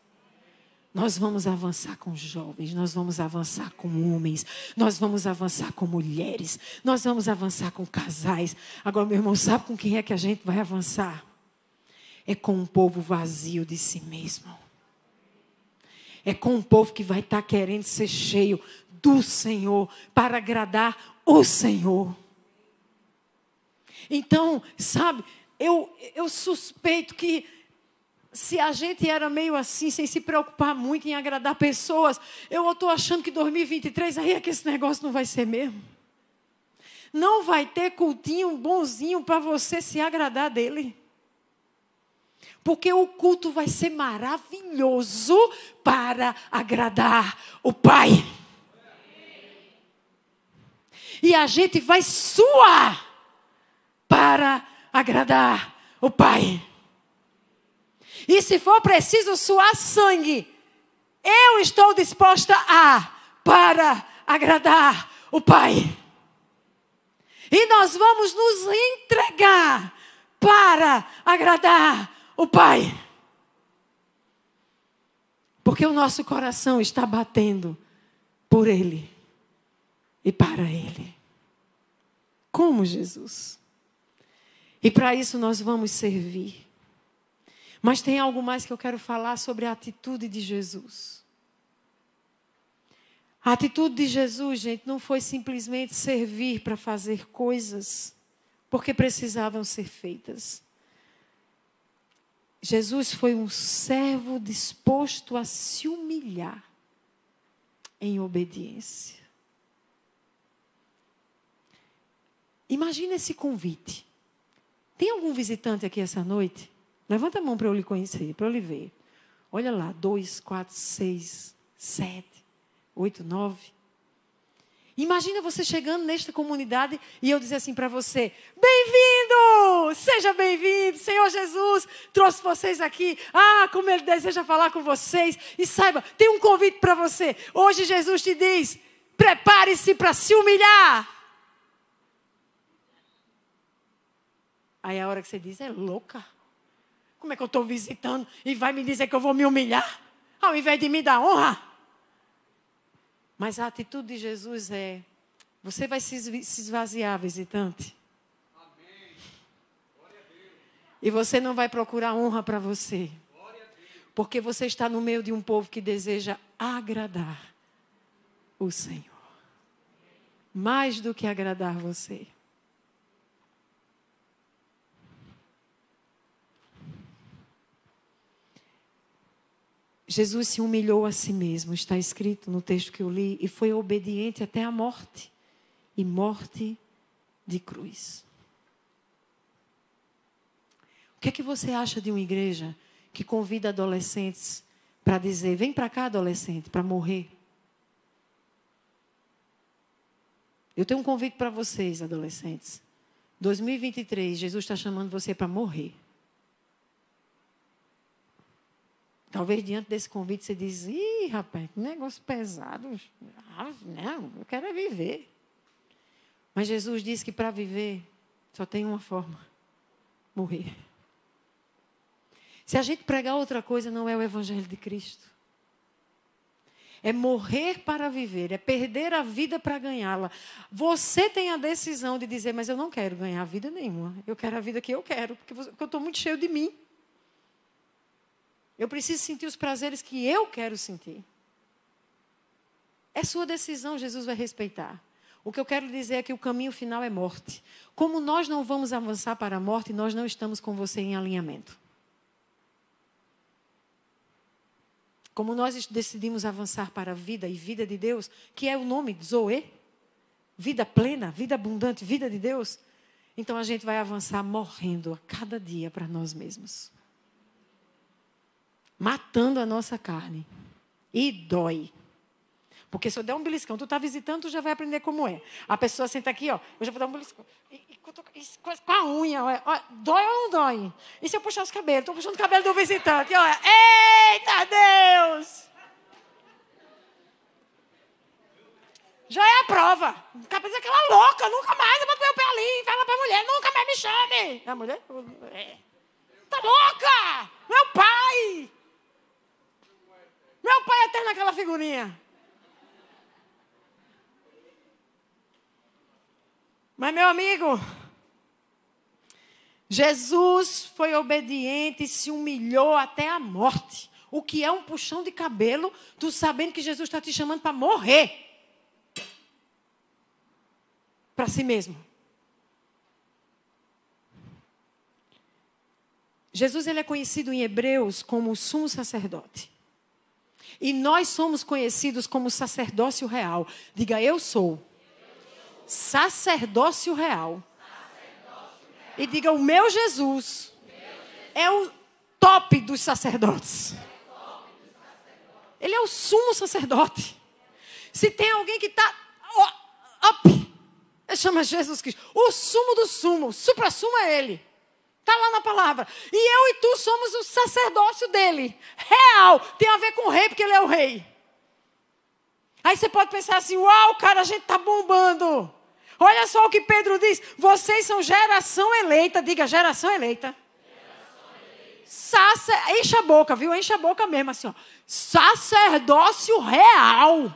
Nós vamos avançar com jovens, nós vamos avançar com homens, nós vamos avançar com mulheres, nós vamos avançar com casais. Agora, meu irmão, sabe com quem é que a gente vai avançar? É com um povo vazio de si mesmo. É com um povo que vai estar querendo ser cheio do Senhor, para agradar o Senhor. Então, sabe, eu suspeito que se a gente era meio assim, sem se preocupar muito em agradar pessoas, eu estou achando que 2023, aí é que esse negócio não vai ser mesmo. Não vai ter cultinho bonzinho para você se agradar dele. Porque o culto vai ser maravilhoso para agradar o Pai. E a gente vai suar para agradar o Pai. E se for preciso suar sangue, eu estou disposta para agradar o Pai. E nós vamos nos entregar para agradar o Pai. Porque o nosso coração está batendo por Ele e para Ele. Como Jesus. E para isso nós vamos servir. Mas tem algo mais que eu quero falar sobre a atitude de Jesus. A atitude de Jesus, gente, não foi simplesmente servir para fazer coisas, porque precisavam ser feitas. Jesus foi um servo disposto a se humilhar em obediência. Imagina esse convite. Tem algum visitante aqui essa noite? Levanta a mão para eu lhe conhecer, para eu lhe ver. Olha lá, 2, 4, 6, 7, 8, 9. Imagina você chegando nesta comunidade e eu dizer assim para você: bem-vindo, seja bem-vindo, Senhor Jesus trouxe vocês aqui. Como Ele deseja falar com vocês. E saiba, tem um convite para você. Hoje Jesus te diz, prepare-se para se humilhar. Aí a hora que você diz, é louca. Como é que eu estou visitando e vai me dizer que eu vou me humilhar? Ao invés de me dar honra. Mas a atitude de Jesus é, você vai se esvaziar, visitante. Amém. Glória a Deus. E você não vai procurar honra para você. Glória a Deus. Porque você está no meio de um povo que deseja agradar o Senhor. Mais do que agradar você. Jesus se humilhou a si mesmo, está escrito no texto que eu li, e foi obediente até a morte, e morte de cruz. O que é que você acha de uma igreja que convida adolescentes para dizer, vem para cá, adolescente, para morrer? Eu tenho um convite para vocês, adolescentes. 2023, Jesus está chamando você para morrer. Talvez diante desse convite você diz, ih, rapaz, que negócio pesado. Não, eu quero é viver. Mas Jesus disse que para viver só tem uma forma, morrer. Se a gente pregar outra coisa, não é o Evangelho de Cristo. É morrer para viver, é perder a vida para ganhá-la. Você tem a decisão de dizer, mas eu não quero ganhar vida nenhuma. Eu quero a vida que eu quero, porque eu estou muito cheio de mim. Eu preciso sentir os prazeres que eu quero sentir. É sua decisão, Jesus vai respeitar. O que eu quero dizer é que o caminho final é morte. Como nós não vamos avançar para a morte, nós não estamos com você em alinhamento. Como nós decidimos avançar para a vida e vida de Deus, que é o nome Zoe, vida plena, vida abundante, vida de Deus, então a gente vai avançar morrendo a cada dia para nós mesmos. Matando a nossa carne. E dói. Porque se eu der um beliscão, tu está visitando, tu já vai aprender como é. A pessoa senta aqui, ó, eu já vou dar um beliscão. Com a unha, ó, dói ou não dói? E se eu puxar os cabelos? Estou puxando o cabelo do visitante, olha. Eita Deus! Já é a prova. Capaz aquela louca, nunca mais eu boto meu pé ali. Fala para a mulher, nunca mais me chame. A mulher? Tá louca! Meu pai! Meu pai até naquela figurinha. Mas, meu amigo, Jesus foi obediente e se humilhou até a morte. O que é um puxão de cabelo, tu sabendo que Jesus está te chamando para morrer. Para si mesmo. Jesus ele é conhecido em Hebreus como o sumo sacerdote. E nós somos conhecidos como sacerdócio real. Diga, eu sou sacerdócio real. E diga, o meu Jesus é o top dos sacerdotes. Ele é o sumo sacerdote. Se tem alguém que está chama Jesus Cristo. O sumo do sumo, o supra-sumo é Ele. Está lá na palavra. E eu e tu somos o sacerdócio dele. Real. Tem a ver com o rei, porque ele é o rei. Aí você pode pensar assim, uau, cara, a gente está bombando. Olha só o que Pedro diz. Vocês são geração eleita. Diga, geração eleita. Enche a boca, viu? Enche a boca mesmo, assim, ó. Sacerdócio real.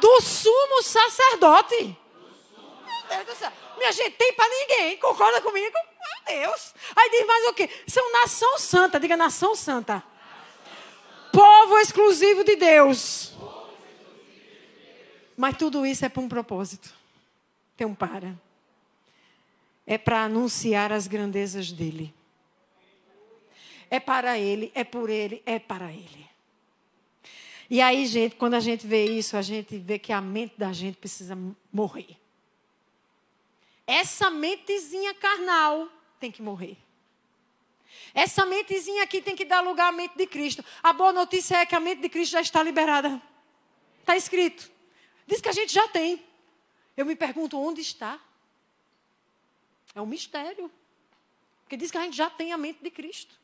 Do sumo sacerdote. Meu Deus do céu. Minha gente, tem para ninguém. Concorda comigo? Meu Deus. Aí diz mais o quê? São nação santa. Diga, nação santa. Povo exclusivo de Deus. Mas tudo isso é para um propósito. Tem um para. É para anunciar as grandezas dele. É para ele, é por ele, é para ele. E aí, gente, quando a gente vê isso, a gente vê que a mente da gente precisa morrer. Essa mentezinha carnal tem que morrer. Essa mentezinha aqui tem que dar lugar à mente de Cristo. A boa notícia é que a mente de Cristo já está liberada. Está escrito. Diz que a gente já tem. Eu me pergunto, onde está? É um mistério. Porque diz que a gente já tem a mente de Cristo.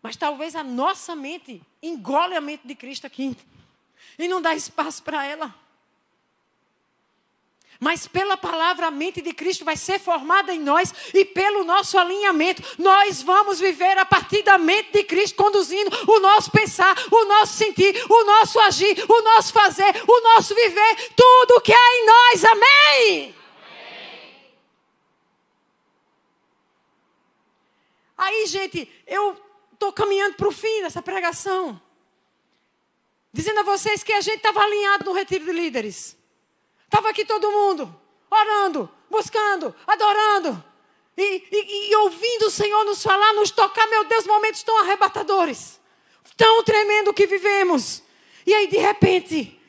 Mas talvez a nossa mente engole a mente de Cristo aqui. E não dá espaço para ela. Mas pela palavra, a mente de Cristo vai ser formada em nós. E pelo nosso alinhamento, nós vamos viver a partir da mente de Cristo, conduzindo o nosso pensar, o nosso sentir, o nosso agir, o nosso fazer, o nosso viver. Tudo que há em nós. Amém? Amém. Aí, gente, eu estou caminhando para o fim dessa pregação. Dizendo a vocês que a gente estava alinhado no retiro de líderes. Estava aqui todo mundo, orando, buscando, adorando. E ouvindo o Senhor nos falar, nos tocar, meu Deus, momentos tão arrebatadores, tão tremendo que vivemos. E aí, de repente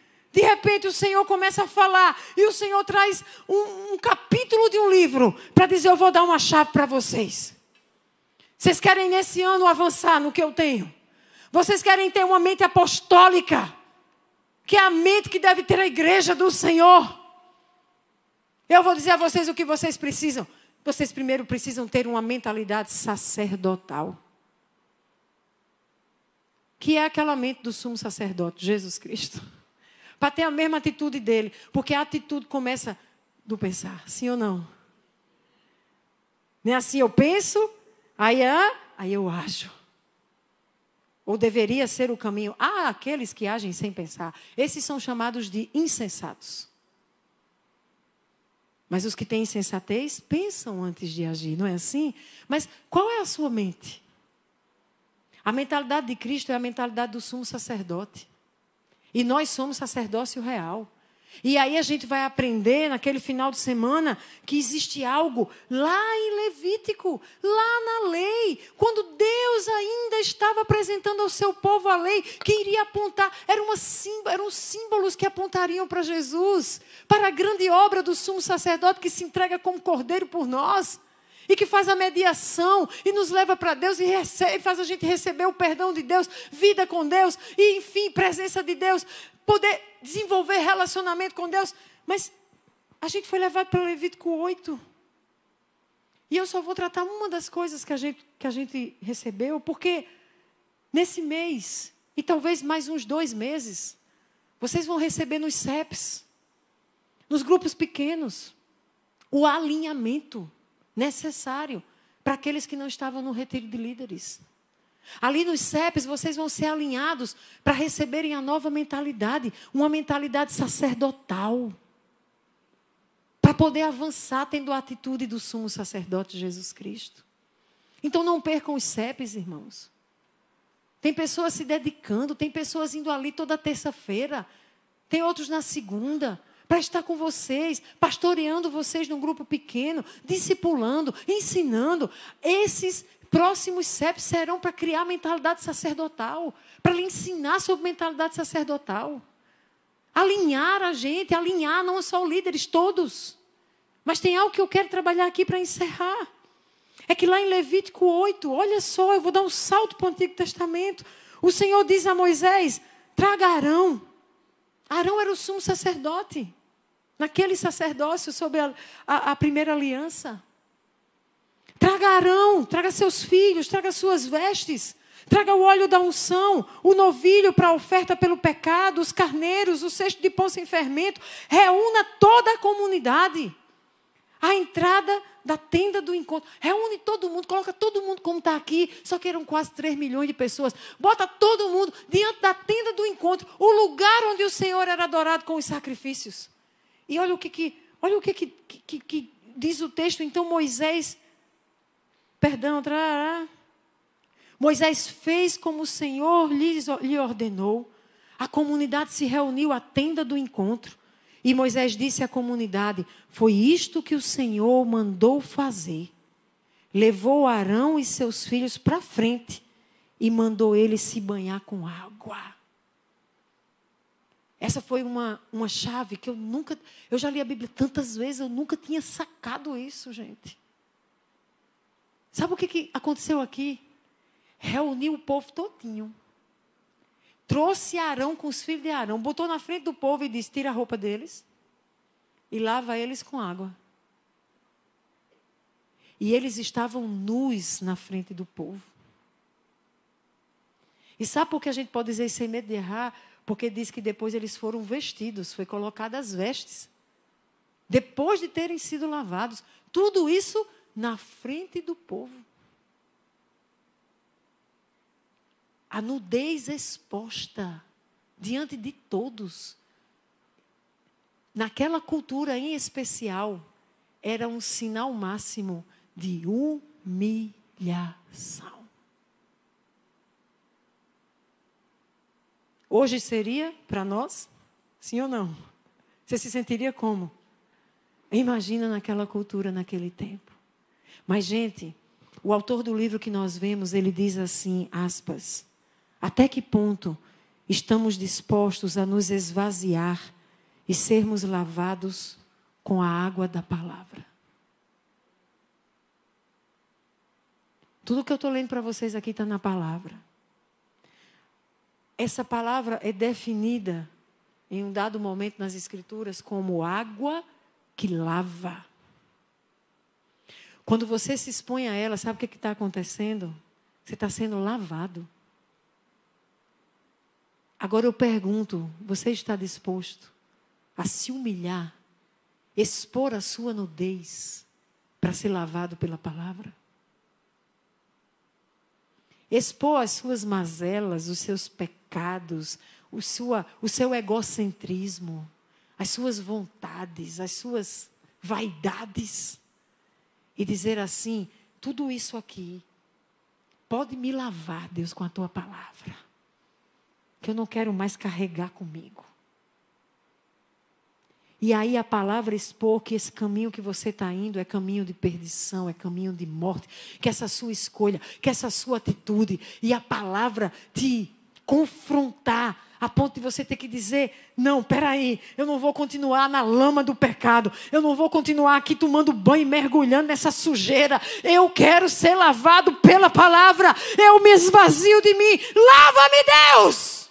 o Senhor começa a falar. E o Senhor traz um capítulo de um livro para dizer, eu vou dar uma chave para vocês. Vocês querem nesse ano avançar no que eu tenho? Vocês querem ter uma mente apostólica, que é a mente que deve ter a igreja do Senhor? Eu vou dizer a vocês o que vocês precisam. Vocês primeiro precisam ter uma mentalidade sacerdotal. Que é aquela mente do sumo sacerdote, Jesus Cristo. Para ter a mesma atitude dele. Porque a atitude começa do pensar, sim ou não? Não é assim, eu penso, aí eu ajo. Ou deveria ser o caminho. Há aqueles que agem sem pensar. Esses são chamados de insensatos. Mas os que têm insensatez pensam antes de agir, não é assim? Mas qual é a sua mente? A mentalidade de Cristo é a mentalidade do sumo sacerdote. E nós somos sacerdócio real. E aí a gente vai aprender naquele final de semana que existe algo lá em Levítico, lá na lei, quando Deus ainda estava apresentando ao seu povo a lei, que iria apontar, eram símbolos que apontariam para Jesus, para a grande obra do sumo sacerdote que se entrega como cordeiro por nós, e que faz a mediação e nos leva para Deus e faz a gente receber o perdão de Deus, vida com Deus e, enfim, presença de Deus, poder desenvolver relacionamento com Deus. Mas a gente foi levado para Levítico 8. E eu só vou tratar uma das coisas que a gente recebeu, porque nesse mês, e talvez mais uns 2 meses, vocês vão receber nos CEPs, nos grupos pequenos, o alinhamento necessário para aqueles que não estavam no retiro de líderes. Ali nos CEPs, vocês vão ser alinhados para receberem a nova mentalidade, uma mentalidade sacerdotal, para poder avançar tendo a atitude do sumo sacerdote Jesus Cristo. Então não percam os CEPs, irmãos. Tem pessoas se dedicando, tem pessoas indo ali toda terça-feira, tem outros na segunda, para estar com vocês, pastoreando vocês num grupo pequeno, discipulando, ensinando. Esses próximos CEPs serão para criar mentalidade sacerdotal, para lhe ensinar sobre mentalidade sacerdotal. Alinhar a gente, alinhar não só os líderes, todos. Mas tem algo que eu quero trabalhar aqui para encerrar. É que lá em Levítico 8, olha só, eu vou dar um salto para o Antigo Testamento. O Senhor diz a Moisés, traga Arão. Arão era o sumo sacerdote. Naquele sacerdócio sobre a primeira aliança. Traga Arão, traga seus filhos, traga suas vestes. Traga o óleo da unção, o novilho para a oferta pelo pecado, os carneiros, o cesto de pão sem fermento. Reúna toda a comunidade. A entrada da tenda do encontro. Reúne todo mundo, coloca todo mundo como está aqui. Só que eram quase 3 milhões de pessoas. Bota todo mundo diante da tenda do encontro. O lugar onde o Senhor era adorado com os sacrifícios. E olha o que diz o texto. Então Moisés fez como o Senhor lhe ordenou. A comunidade se reuniu à tenda do encontro. E Moisés disse à comunidade, foi isto que o Senhor mandou fazer. Levou Arão e seus filhos para frente e mandou eles se banhar com água. Essa foi uma chave que eu já li a Bíblia tantas vezes, eu nunca tinha sacado isso, gente. Sabe o que aconteceu aqui? Reuniu o povo todinho. Trouxe Arão com os filhos de Arão, botou na frente do povo e disse, tira a roupa deles e lava eles com água. E eles estavam nus na frente do povo. E sabe por que a gente pode dizer sem medo de errar? Porque diz que depois eles foram vestidos, foi colocadas as vestes. Depois de terem sido lavados. Tudo isso na frente do povo. A nudez exposta diante de todos. Naquela cultura em especial, era um sinal máximo de humilhação. Hoje seria para nós? Sim ou não? Você se sentiria como? Imagina naquela cultura, naquele tempo. Mas, gente, o autor do livro que nós vemos, ele diz assim, aspas, até que ponto estamos dispostos a nos esvaziar e sermos lavados com a água da palavra? Tudo que eu estou lendo para vocês aqui está na palavra. Essa palavra é definida em um dado momento nas Escrituras como água que lava. Quando você se expõe a ela, sabe o que está acontecendo? Você está sendo lavado. Agora eu pergunto, você está disposto a se humilhar, expor a sua nudez para ser lavado pela palavra? Expor as suas mazelas, os seus pecados, o seu egocentrismo, as suas vontades, as suas vaidades. E dizer assim, tudo isso aqui pode me lavar, Deus, com a tua palavra. Que eu não quero mais carregar comigo. E aí a palavra expor que esse caminho que você está indo é caminho de perdição, é caminho de morte. Que essa sua escolha, que essa sua atitude e a palavra te confrontar a ponto de você ter que dizer, não, peraí, eu não vou continuar na lama do pecado. Eu não vou continuar aqui tomando banho e mergulhando nessa sujeira. Eu quero ser lavado pela palavra. Eu me esvazio de mim. Lava-me, Deus!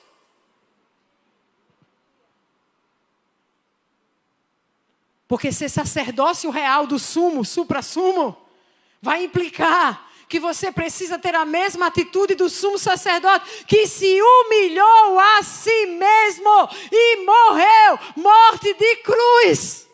Porque ser sacerdócio real do sumo, supra-sumo, vai implicar que você precisa ter a mesma atitude do sumo sacerdote, que se humilhou a si mesmo e morreu, morte de cruz.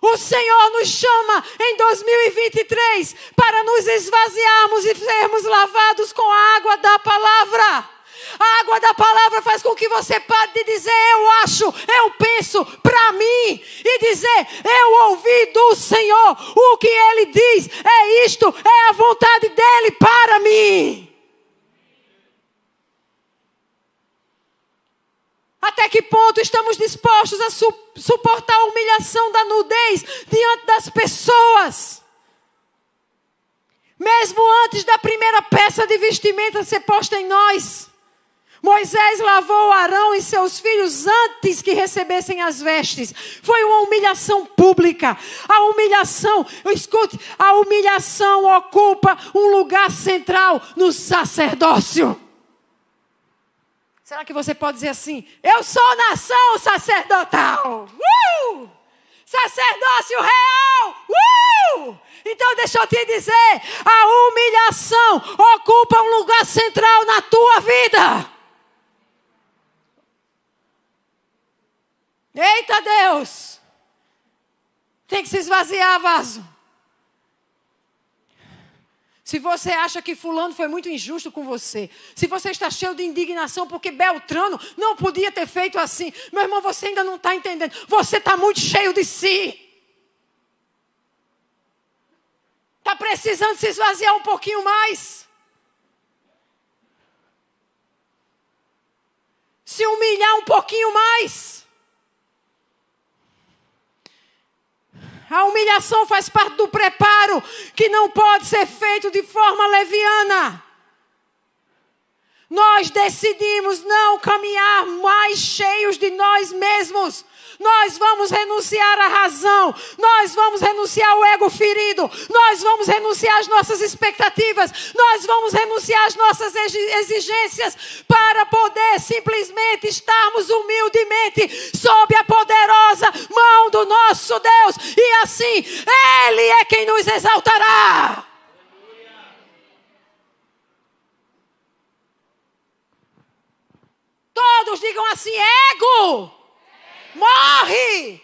O Senhor nos chama em 2023 para nos esvaziarmos e sermos lavados com a água da palavra. A água da palavra faz com que você pare de dizer, eu acho, eu penso, para mim. E dizer, eu ouvi do Senhor, o que Ele diz é isto, é a vontade dEle para mim. Até que ponto estamos dispostos a suportar a humilhação da nudez diante das pessoas? Mesmo antes da primeira peça de vestimenta ser posta em nós. Moisés lavou Arão e seus filhos antes que recebessem as vestes. Foi uma humilhação pública. A humilhação, escute, a humilhação ocupa um lugar central no sacerdócio. Será que você pode dizer assim, eu sou nação sacerdotal? Sacerdócio real! Então deixa eu te dizer, a humilhação ocupa um lugar central na tua vida. Eita Deus! Tem que se esvaziar, vaso. Se você acha que fulano foi muito injusto com você, se você está cheio de indignação porque Beltrano não podia ter feito assim, meu irmão, você ainda não está entendendo. Você está muito cheio de si. Está precisando se esvaziar um pouquinho mais. Se humilhar um pouquinho mais. A humilhação faz parte do preparo que não pode ser feito de forma leviana. Nós decidimos não caminhar mais cheios de nós mesmos. Nós vamos renunciar à razão. Nós vamos renunciar ao ego ferido. Nós vamos renunciar às nossas expectativas. Nós vamos renunciar às nossas exigências para poder simplesmente estarmos humildemente sob a poderosa mão do nosso Deus. E assim, Ele é quem nos exaltará. Todos digam assim, ego! Morre!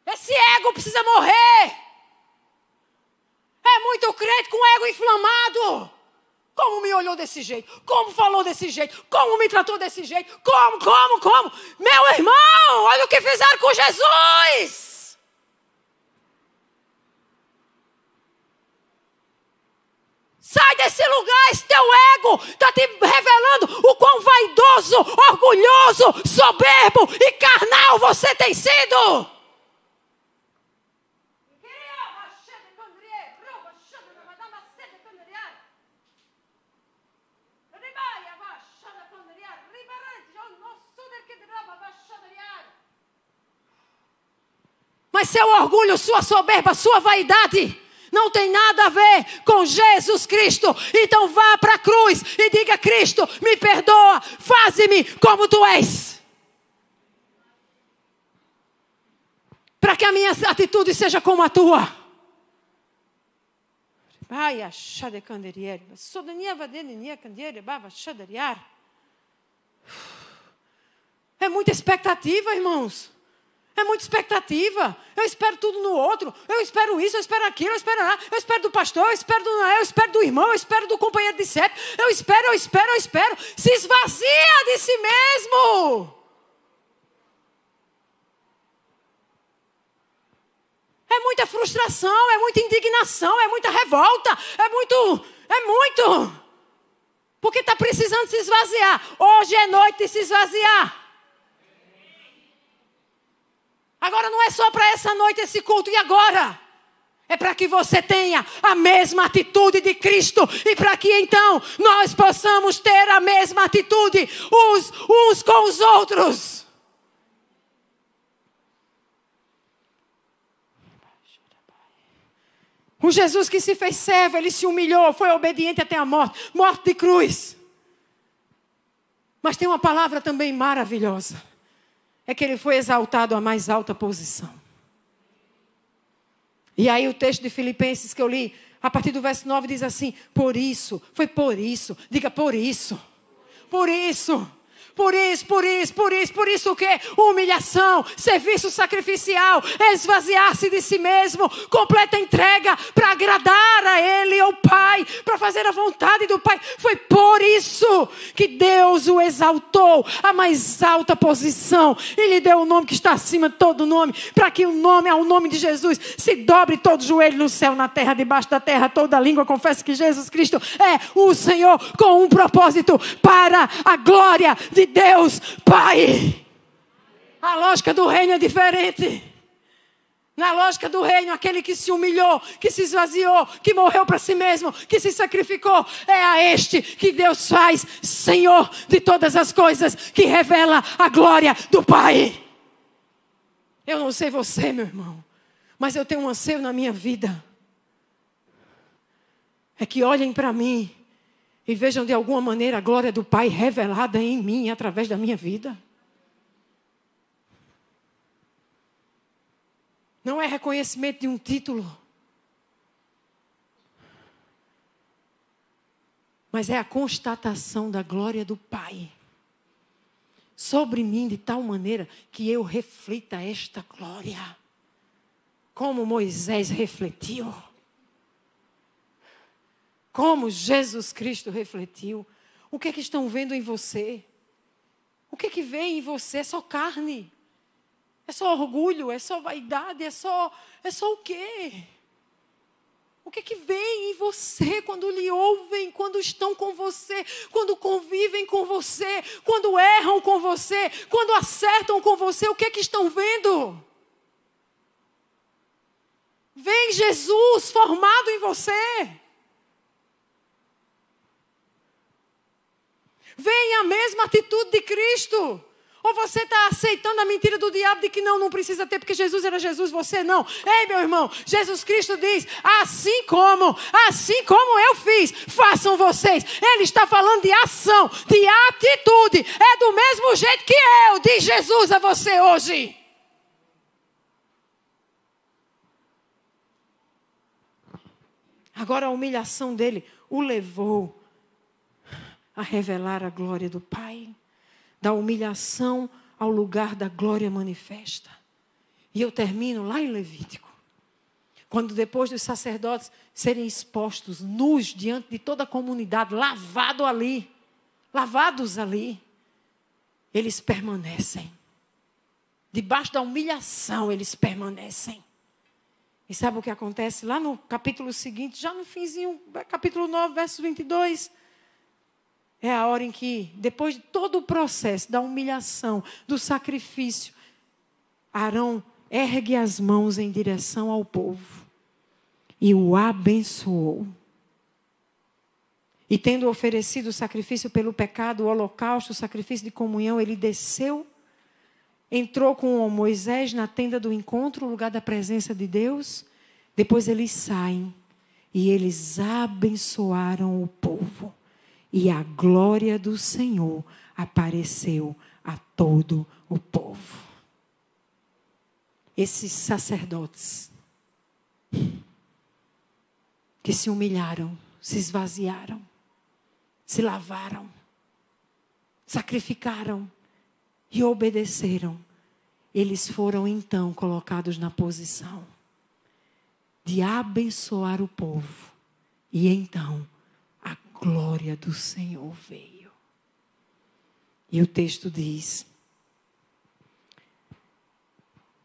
Esse ego precisa morrer. É muito crente com ego inflamado. Como me olhou desse jeito? Como falou desse jeito? Como me tratou desse jeito? Como? Meu irmão, olha o que fizeram com Jesus. Sai desse lugar, esse teu ego está te revelando o quão vaidoso, orgulhoso, soberbo e carnal você tem sido. Mas seu orgulho, sua soberba, sua vaidade não tem nada a ver com Jesus Cristo. Então vá para a cruz e diga: Cristo, me perdoa, faze-me como tu és. Para que a minha atitude seja como a tua. É muita expectativa, irmãos. É muita expectativa. Eu espero tudo no outro. Eu espero isso, eu espero aquilo, eu espero lá. Eu espero do pastor, eu espero do Noé, eu espero do irmão, eu espero do companheiro de CEP. Eu espero. Se esvazia de si mesmo. É muita frustração, é muita indignação, é muita revolta. É muito. Porque está precisando se esvaziar. Hoje é noite de se esvaziar. Agora não é só para essa noite esse culto. E agora? É para que você tenha a mesma atitude de Cristo. E para que então nós possamos ter a mesma atitude uns com os outros. O Jesus que se fez servo, ele se humilhou, foi obediente até a morte. Morte de cruz. Mas tem uma palavra também maravilhosa. É que ele foi exaltado à mais alta posição. E aí o texto de Filipenses que eu li, a partir do verso 9, diz assim: por isso, diga por isso. Por isso o quê? Humilhação, serviço sacrificial, esvaziar-se de si mesmo, completa entrega para agradar a Ele, ao Pai, para fazer a vontade do Pai. Foi por isso que Deus o exaltou à mais alta posição e lhe deu o nome que está acima de todo nome, para que ao nome de Jesus se dobre todo joelho no céu, na terra, debaixo da terra, toda língua confesse que Jesus Cristo é o Senhor, com um propósito para a glória de Deus Pai. A lógica do reino é diferente. Na lógica do reino, aquele que se humilhou, que se esvaziou, que morreu para si mesmo, que se sacrificou, é a este que Deus faz Senhor de todas as coisas, que revela a glória do Pai. Eu não sei você, meu irmão, mas eu tenho um anseio na minha vida. É que olhem para mim e vejam de alguma maneira a glória do Pai revelada em mim através da minha vida. Não é reconhecimento de um título, mas é a constatação da glória do Pai sobre mim de tal maneira que eu reflita esta glória, como Moisés refletiu. Como Jesus Cristo refletiu. O que é que estão vendo em você? O que é que vem em você? É só carne? É só orgulho? É só vaidade? É só o quê? O que é que vem em você quando lhe ouvem, quando estão com você, quando convivem com você, quando erram com você, quando acertam com você? O que é que estão vendo? Vem Jesus formado em você. Vem a mesma atitude de Cristo. Ou você está aceitando a mentira do diabo de que não precisa ter, porque Jesus era Jesus, você não. Ei, meu irmão, Jesus Cristo diz: assim como eu fiz, façam vocês. Ele está falando de ação, de atitude. É do mesmo jeito que eu, diz Jesus a você hoje. Agora a humilhação dele o levou a revelar a glória do Pai. Da humilhação ao lugar da glória manifesta. E eu termino lá em Levítico. Quando depois dos sacerdotes serem expostos nus diante de toda a comunidade, lavados ali, eles permanecem. Debaixo da humilhação eles permanecem. E sabe o que acontece? Lá no capítulo seguinte, já no finzinho, capítulo 9, verso 22... é a hora em que, depois de todo o processo da humilhação, do sacrifício, Arão ergue as mãos em direção ao povo e o abençoou. E tendo oferecido o sacrifício pelo pecado, o holocausto, o sacrifício de comunhão, ele desceu entrou com Moisés na tenda do encontro, o lugar da presença de Deus. Depois eles saem e eles abençoaram o povo. E a glória do Senhor apareceu a todo o povo. Esses sacerdotes que se humilharam, se esvaziaram, se lavaram, sacrificaram e obedeceram, eles foram então colocados na posição de abençoar o povo. E então a glória do Senhor veio. E o texto diz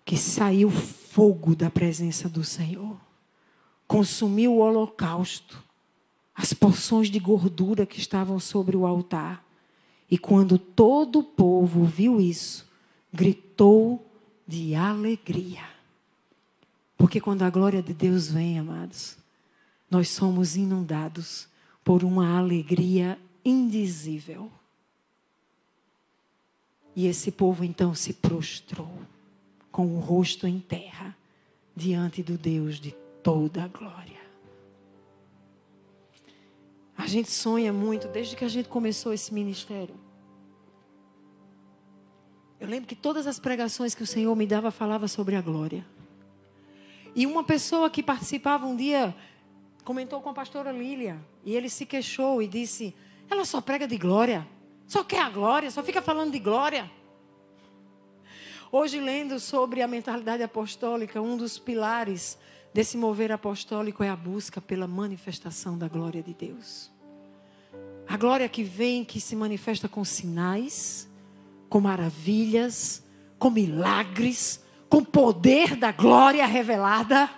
que saiu fogo da presença do Senhor, consumiu o holocausto, as porções de gordura que estavam sobre o altar. E quando todo o povo viu isso, gritou de alegria. Porque quando a glória de Deus vem, amados, nós somos inundados por uma alegria indizível. E esse povo então se prostrou, com o rosto em terra, diante do Deus de toda a glória. A gente sonha muito, desde que a gente começou esse ministério. Eu lembro que todas as pregações que o Senhor me dava, falava sobre a glória. E uma pessoa que participava um dia, comentou com a pastora Lília, e ele se queixou e disse, ela só prega de glória, só quer a glória, só fica falando de glória. Hoje, lendo sobre a mentalidade apostólica, um dos pilares desse mover apostólico é a busca pela manifestação da glória de Deus. A glória que vem, que se manifesta com sinais, com maravilhas, com milagres, com poder da glória revelada.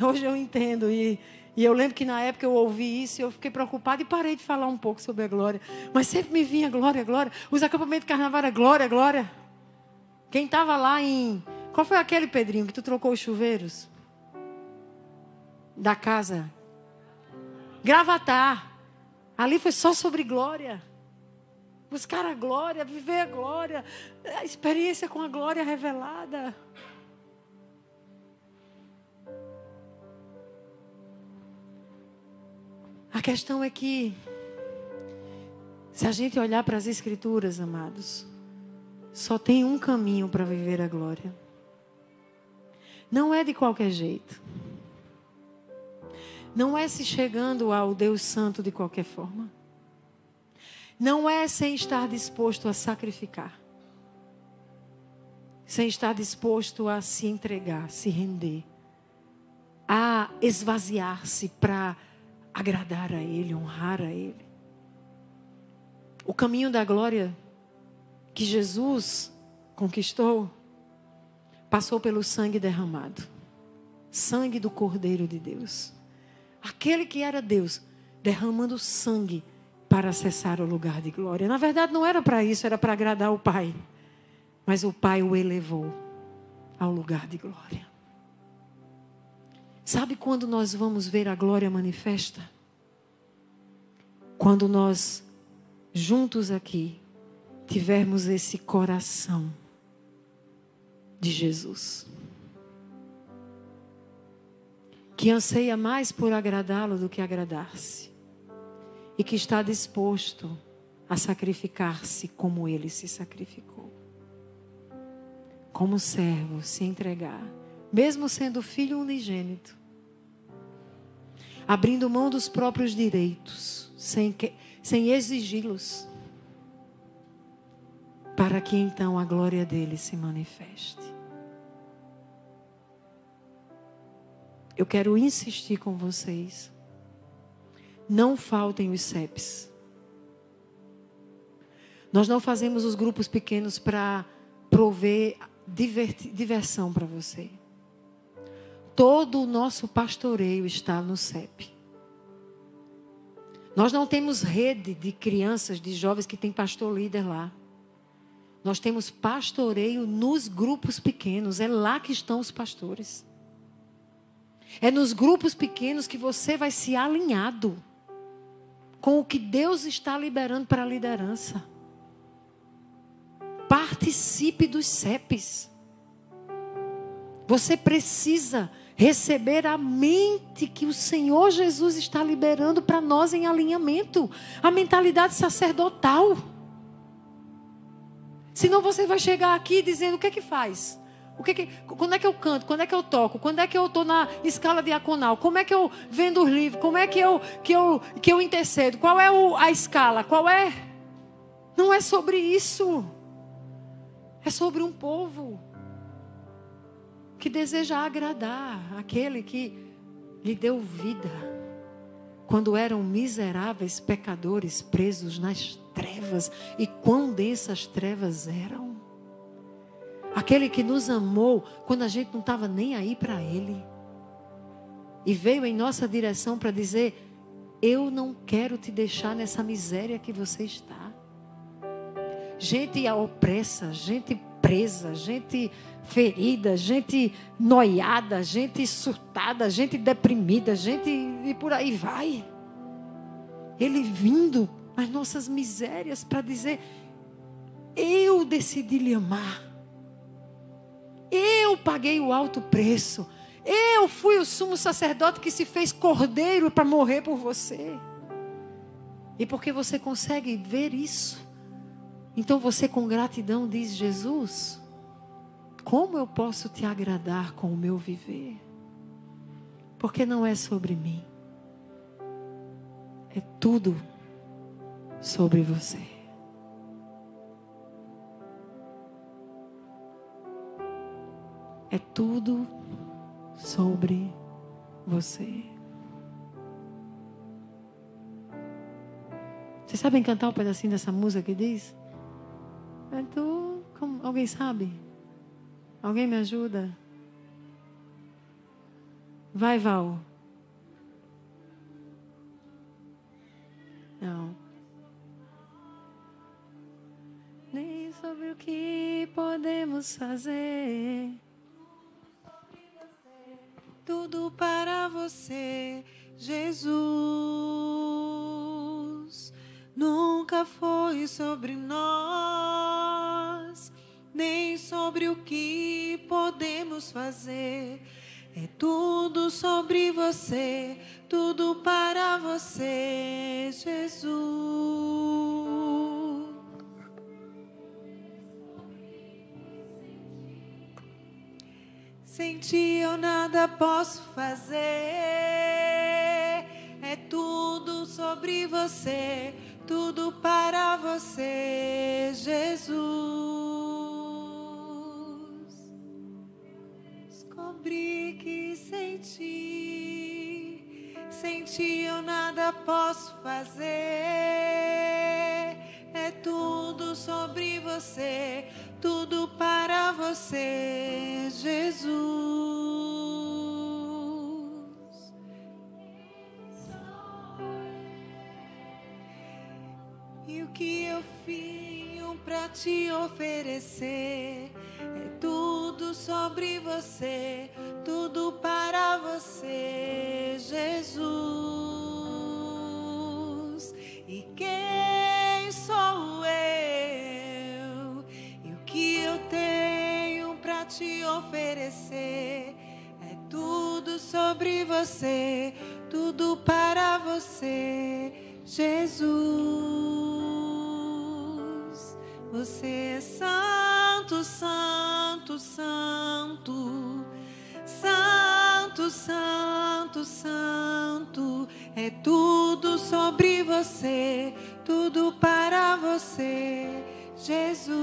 Hoje eu entendo e eu lembro que na época eu ouvi isso e eu fiquei preocupada e parei de falar um pouco sobre a glória. Mas sempre me vinha glória, glória. Os acampamentos de carnaval era glória, glória. Quem estava lá em... Qual foi aquele, Pedrinho, que tu trocou os chuveiros? Da casa? Gravatar. Ali foi só sobre glória. Buscar a glória, viver a glória. A experiência com a glória revelada. A questão é que, se a gente olhar para as Escrituras, amados, só tem um caminho para viver a glória. Não é de qualquer jeito. Não é se chegando ao Deus Santo de qualquer forma. Não é sem estar disposto a sacrificar. Sem estar disposto a se entregar, se render. A esvaziar-se para agradar a Ele, honrar a Ele. O caminho da glória que Jesus conquistou passou pelo sangue derramado. Sangue do Cordeiro de Deus. Aquele que era Deus, derramando sangue para acessar o lugar de glória. Na verdade não era para isso, era para agradar o Pai. Mas o Pai o elevou ao lugar de glória. Sabe quando nós vamos ver a glória manifesta? Quando nós, juntos aqui, tivermos esse coração de Jesus. Que anseia mais por agradá-lo do que agradar-se. E que está disposto a sacrificar-se como ele se sacrificou. Como servo, se entregar. Mesmo sendo filho unigênito. Abrindo mão dos próprios direitos. Sem exigi-los. Para que então a glória dele se manifeste. Eu quero insistir com vocês. Não faltem os CEPs. Nós não fazemos os grupos pequenos para prover diversão para você. Todo o nosso pastoreio está no CEP. Nós não temos rede de crianças, de jovens que tem pastor líder lá. Nós temos pastoreio nos grupos pequenos. É lá que estão os pastores. É nos grupos pequenos que você vai se alinhado com o que Deus está liberando para a liderança. participe dos CEPs. Você precisa receber a mente que o Senhor Jesus está liberando para nós em alinhamento. A mentalidade sacerdotal. Senão você vai chegar aqui dizendo: o que é que faz? Quando é que eu canto? Quando é que eu toco? Quando é que eu estou na escala diaconal? Como é que eu vendo os livros? Como é que eu intercedo? Qual é a escala? Qual é? Não é sobre isso. É sobre um povo que deseja agradar aquele que lhe deu vida quando eram miseráveis pecadores presos nas trevas. E quão densas trevas eram. Aquele que nos amou quando a gente não estava nem aí para Ele. E veio em nossa direção para dizer: eu não quero te deixar nessa miséria que você está. Gente opressa, gente presa, gente ferida, gente noiada, gente surtada, gente deprimida, gente e por aí vai. Ele vindo nas nossas misérias para dizer: eu decidi lhe amar. Eu paguei o alto preço. Eu fui o sumo sacerdote que se fez cordeiro para morrer por você. E porque você consegue ver isso, então você com gratidão diz: Jesus, como eu posso te agradar com o meu viver? Porque não é sobre mim. É tudo sobre você. É tudo sobre você. Vocês sabem cantar um pedacinho dessa música que diz? É tu, como, alguém sabe? Alguém me ajuda? Vai, Val. Não. Nem sobre o que podemos fazer. Tudo para você, Jesus. Nunca foi sobre nós, nem sobre o que podemos fazer. É tudo sobre você, tudo para você, Jesus. Sem ti eu nada posso fazer. É tudo sobre você, tudo para você, Jesus. Descobri que sem ti eu nada posso fazer. É tudo sobre você, tudo para você, Jesus. E o que eu vim para te oferecer é tudo sobre você, tudo para você, Jesus. E quem sou eu? E o que eu tenho para te oferecer é tudo sobre você, tudo para você, Jesus. Você é santo, santo, santo. Santo, santo, santo. É tudo sobre você, tudo para você, Jesus.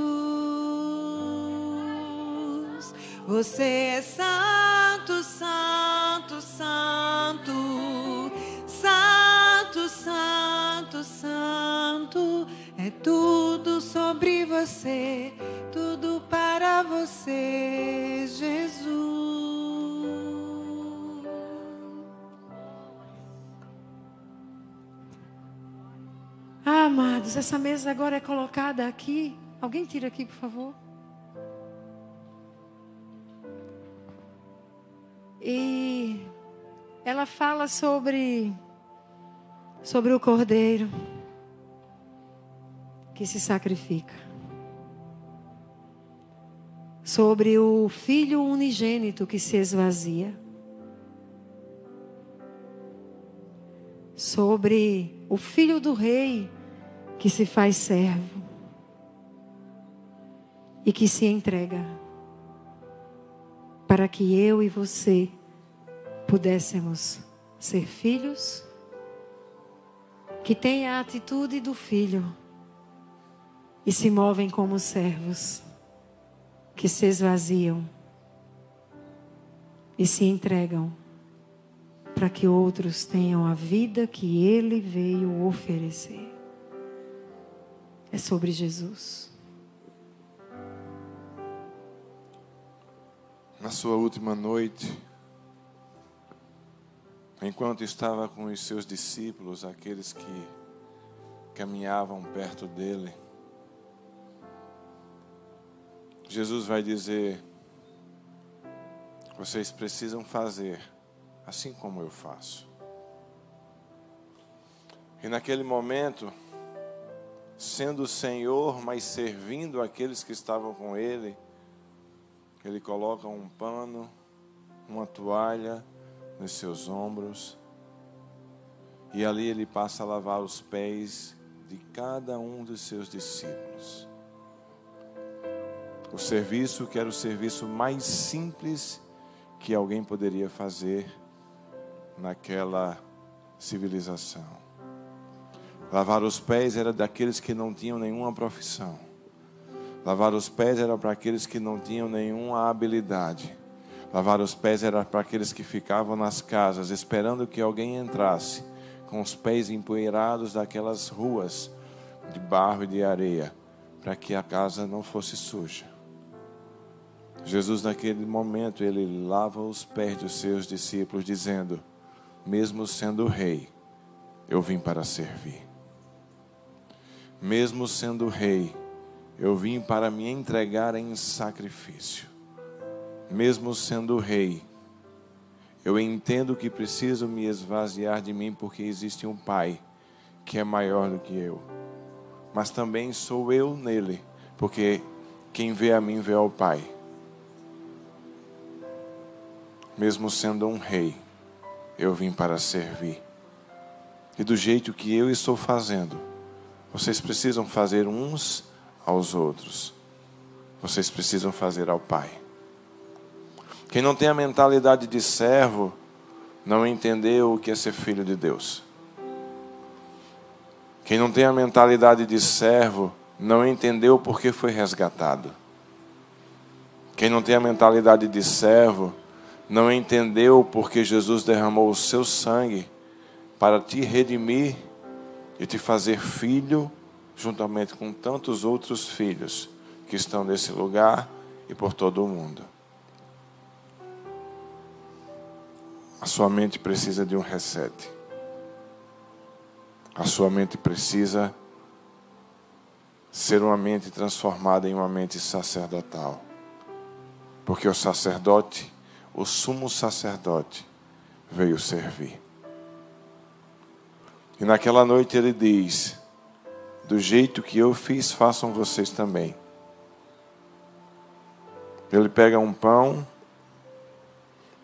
Você é santo, santo, santo. Santo, santo, santo. É tudo sobre você, tudo para você, Jesus. Ah, amados, essa mesa agora é colocada aqui. Alguém tira aqui, por favor. E ela fala sobre o cordeiro que se sacrifica. sobre o Filho unigênito que se esvazia, sobre o Filho do Rei que se faz servo e que se entrega para que eu e você pudéssemos ser filhos que têm a atitude do filho e se movem como servos que se esvaziam e se entregam para que outros tenham a vida que Ele veio oferecer. É sobre Jesus. Na sua última noite, enquanto estava com os seus discípulos, aqueles que caminhavam perto dele, Jesus vai dizer: vocês precisam fazer assim como eu faço. E naquele momento, sendo o Senhor, mas servindo aqueles que estavam com ele, ele coloca um pano, uma toalha nos seus ombros, e ali ele passa a lavar os pés de cada um dos seus discípulos. O serviço que era o serviço mais simples que alguém poderia fazer naquela civilização. Lavar os pés era daqueles que não tinham nenhuma profissão. Lavar os pés era para aqueles que não tinham nenhuma habilidade. Lavar os pés era para aqueles que ficavam nas casas esperando que alguém entrasse com os pés empoeirados daquelas ruas de barro e de areia, para que a casa não fosse suja. Jesus, naquele momento, ele lava os pés dos seus discípulos, dizendo: mesmo sendo rei, eu vim para servir. Mesmo sendo rei, eu vim para me entregar em sacrifício. Mesmo sendo rei, eu entendo que preciso me esvaziar de mim, porque existe um Pai que é maior do que eu. Mas também sou eu nele, porque quem vê a mim vê ao Pai. Mesmo sendo um rei, eu vim para servir. E do jeito que eu estou fazendo, vocês precisam fazer uns aos outros. Vocês precisam fazer ao Pai. Quem não tem a mentalidade de servo, não entendeu o que é ser filho de Deus. Quem não tem a mentalidade de servo, não entendeu por que foi resgatado. Quem não tem a mentalidade de servo, não entendeu porque Jesus derramou o seu sangue para te redimir e te fazer filho, juntamente com tantos outros filhos que estão nesse lugar e por todo o mundo. A sua mente precisa de um reset. A sua mente precisa ser uma mente transformada em uma mente sacerdotal. Porque o sacerdote, o sumo sacerdote, veio servir. E naquela noite ele diz: do jeito que eu fiz, façam vocês também. Ele pega um pão,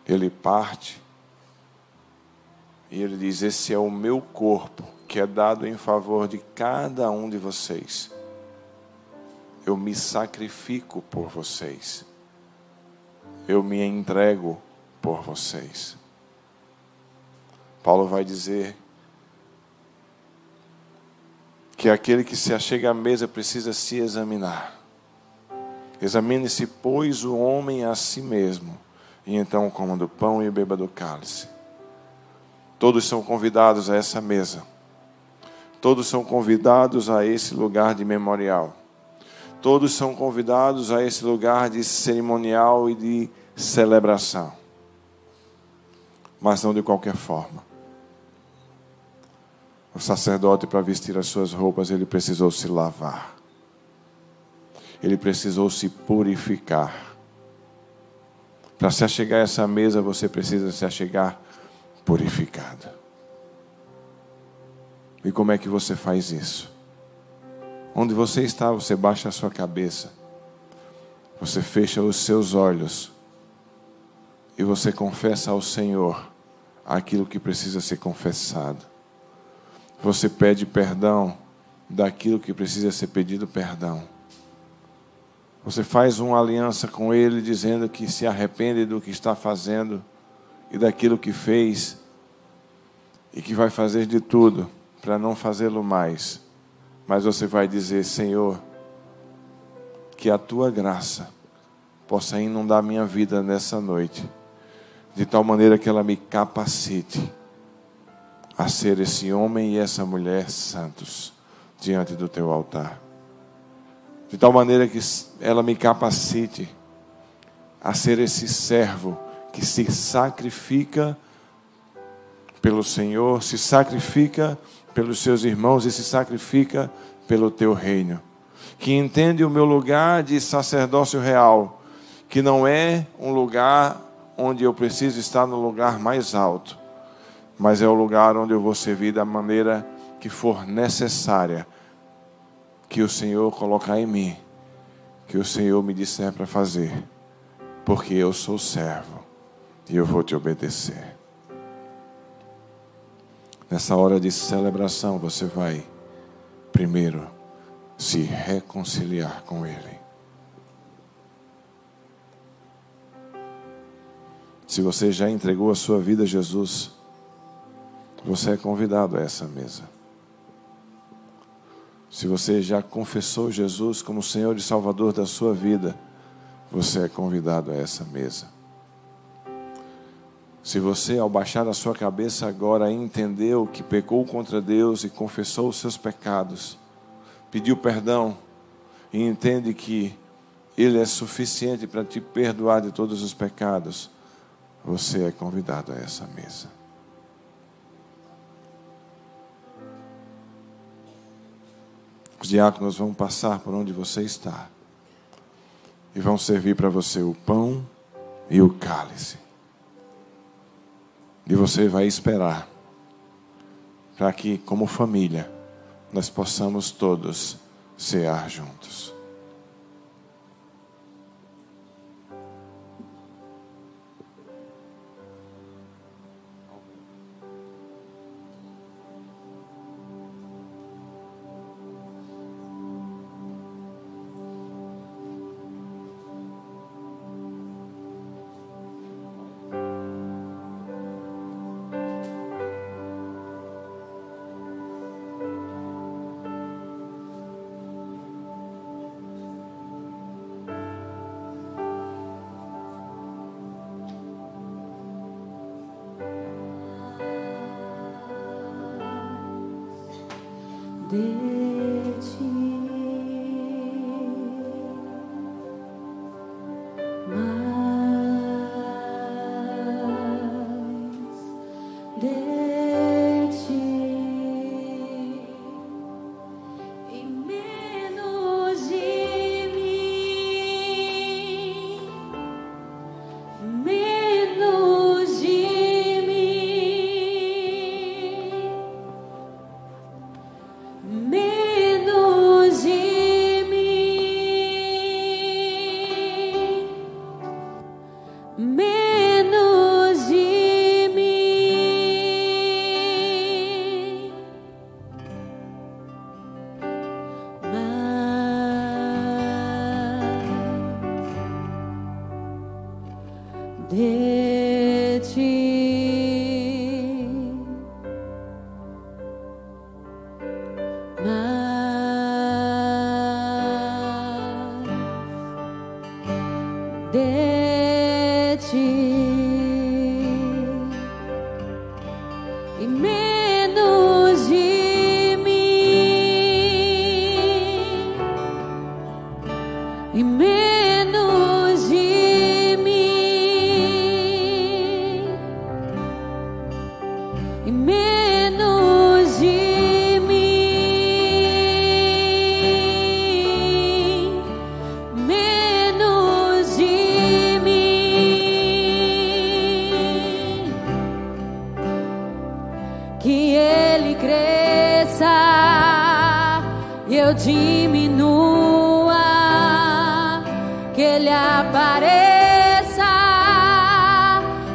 ele parte, e ele diz: esse é o meu corpo, que é dado em favor de cada um de vocês. Eu me sacrifico por vocês. Eu me entrego por vocês. Paulo vai dizer que aquele que se achega à mesa precisa se examinar. Examine-se, pois, o homem a si mesmo, e então coma do pão e beba do cálice. Todos são convidados a essa mesa. Todos são convidados a esse lugar de memorial. Todos são convidados a esse lugar de cerimonial e de celebração. Mas não de qualquer forma. O sacerdote, para vestir as suas roupas, ele precisou se lavar. Ele precisou se purificar. Para se achegar a essa mesa, você precisa se achegar purificado. E como é que você faz isso? Onde você está, você baixa a sua cabeça. você fecha os seus olhos e você confessa ao Senhor aquilo que precisa ser confessado. Você pede perdão daquilo que precisa ser pedido perdão. Você faz uma aliança com Ele, dizendo que se arrepende do que está fazendo e daquilo que fez, e que vai fazer de tudo para não fazê-lo mais. Mas você vai dizer: Senhor, que a Tua graça possa inundar minha vida nessa noite, de tal maneira que ela me capacite a ser esse homem e essa mulher santos diante do Teu altar. De tal maneira que ela me capacite a ser esse servo que se sacrifica pelo Senhor, se sacrifica pelos seus irmãos e se sacrifica pelo Teu reino. Que entende o meu lugar de sacerdócio real, que não é um lugar onde eu preciso estar no lugar mais alto, mas é o lugar onde eu vou servir da maneira que for necessária, que o Senhor colocar em mim, que o Senhor me disser para fazer, porque eu sou servo e eu vou te obedecer. Nessa hora de celebração, você vai primeiro se reconciliar com Ele. Se você já entregou a sua vida a Jesus, você é convidado a essa mesa. Se você já confessou Jesus como Senhor e Salvador da sua vida, você é convidado a essa mesa. Se você, ao baixar a sua cabeça agora, entendeu que pecou contra Deus e confessou os seus pecados, pediu perdão e entende que Ele é suficiente para te perdoar de todos os pecados, você é convidado a essa mesa. Os diáconos vão passar por onde você está e vão servir para você o pão e o cálice. E você vai esperar para que, como família, nós possamos todos cear juntos. Eu diminua, que Ele apareça,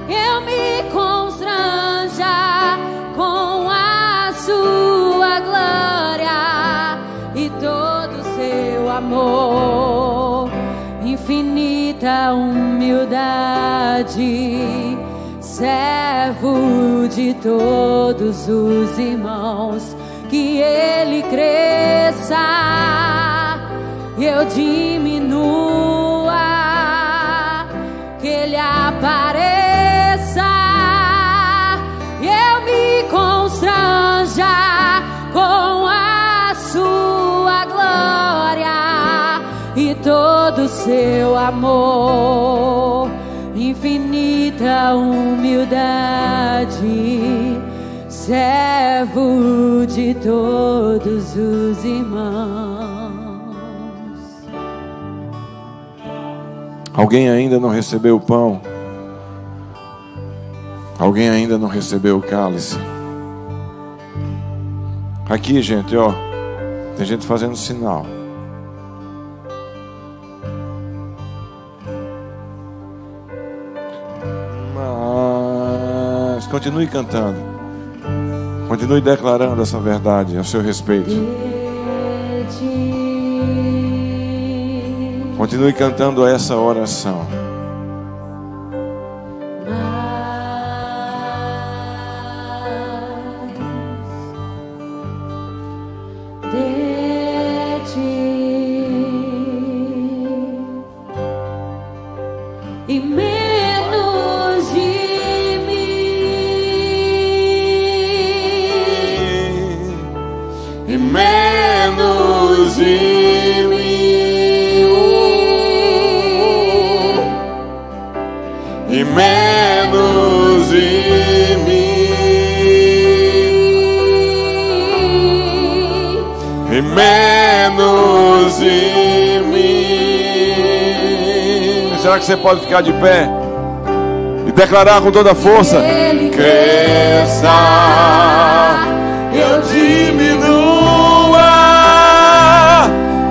eu me constranja com a sua glória e todo seu amor, infinita humildade, servo de todos os irmãos, que ele cresça e eu diminua, que ele apareça e eu me constranja com a sua glória e todo seu amor, infinita humildade, servo de todos os irmãos. Alguém ainda não recebeu o pão? Alguém ainda não recebeu o cálice? Aqui, gente, ó, tem gente fazendo sinal. Mas continue cantando, continue declarando essa verdade a seu respeito. Continue cantando essa oração. E menos de mim, e menos de mim, e menos de mim, e menos de mim. Será que você pode ficar de pé e declarar com toda a força? Ele cresça, eu diminua,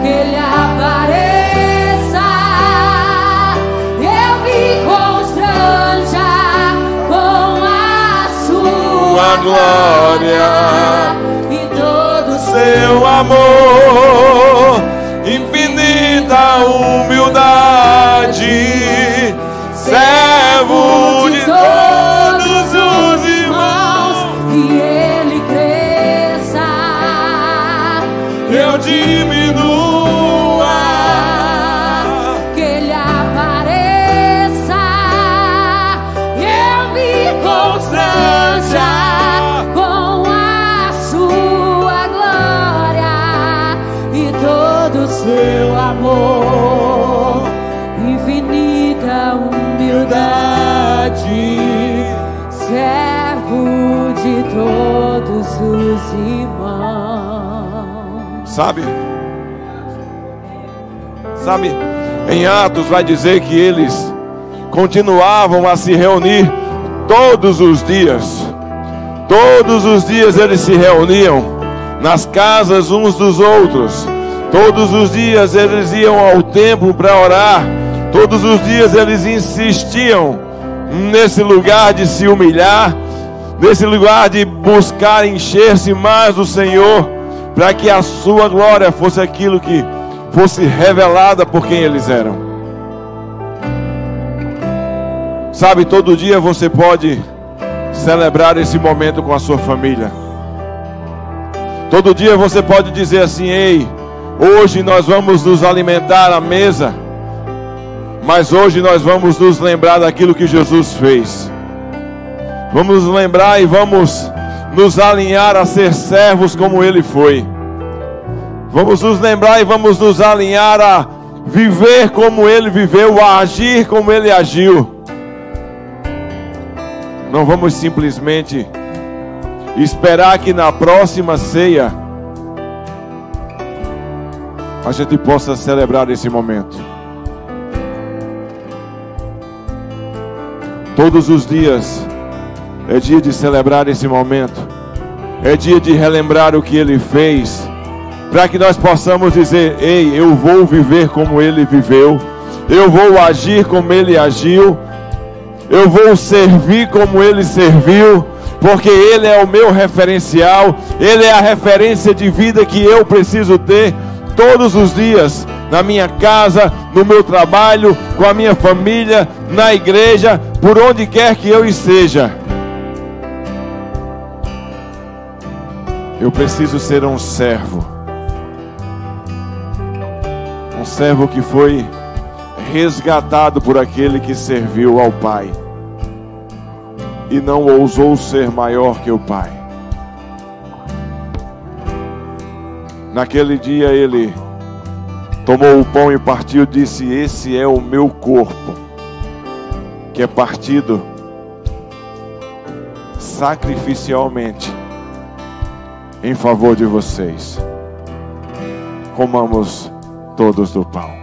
que ele apareça, eu me constranja com a sua glória e todo seu amor, infinita humildade, servo de todos os irmãos, que ele cresça, eu diminua, que ele apareça, eu me constranja com a sua glória e todo o seu amor, infinita humildade, servo de todos os irmãos. Sabe, em Atos vai dizer que eles continuavam a se reunir todos os dias. Todos os dias eles se reuniam nas casas uns dos outros. Todos os dias eles iam ao templo para orar. Todos os dias eles insistiam nesse lugar de se humilhar, nesse lugar de buscar encher-se mais do Senhor, para que a sua glória fosse aquilo que fosse revelada por quem eles eram. Sabe, todo dia você pode celebrar esse momento com a sua família. Todo dia você pode dizer assim: ei, hoje nós vamos nos alimentar à mesa, mas hoje nós vamos nos lembrar daquilo que Jesus fez. Vamos nos lembrar e vamos nos alinhar a ser servos como Ele foi. Vamos nos lembrar e vamos nos alinhar a viver como Ele viveu, a agir como Ele agiu. Não vamos simplesmente esperar que na próxima ceia a gente possa celebrar esse momento. Todos os dias é dia de celebrar esse momento. É dia de relembrar o que Ele fez, para que nós possamos dizer: ei, eu vou viver como Ele viveu, Eu vou agir como Ele agiu. Eu vou servir como Ele serviu. Porque Ele é o meu referencial. Ele é a referência de vida que eu preciso ter todos os dias. Na minha casa, no meu trabalho, com a minha família, na igreja, por onde quer que eu esteja. Eu preciso ser um servo. Um servo que foi resgatado por aquele que serviu ao Pai e não ousou ser maior que o Pai. Naquele dia ele tomou o pão e partiu e disse: esse é o meu corpo, que é partido sacrificialmente em favor de vocês. Comamos todos do pão.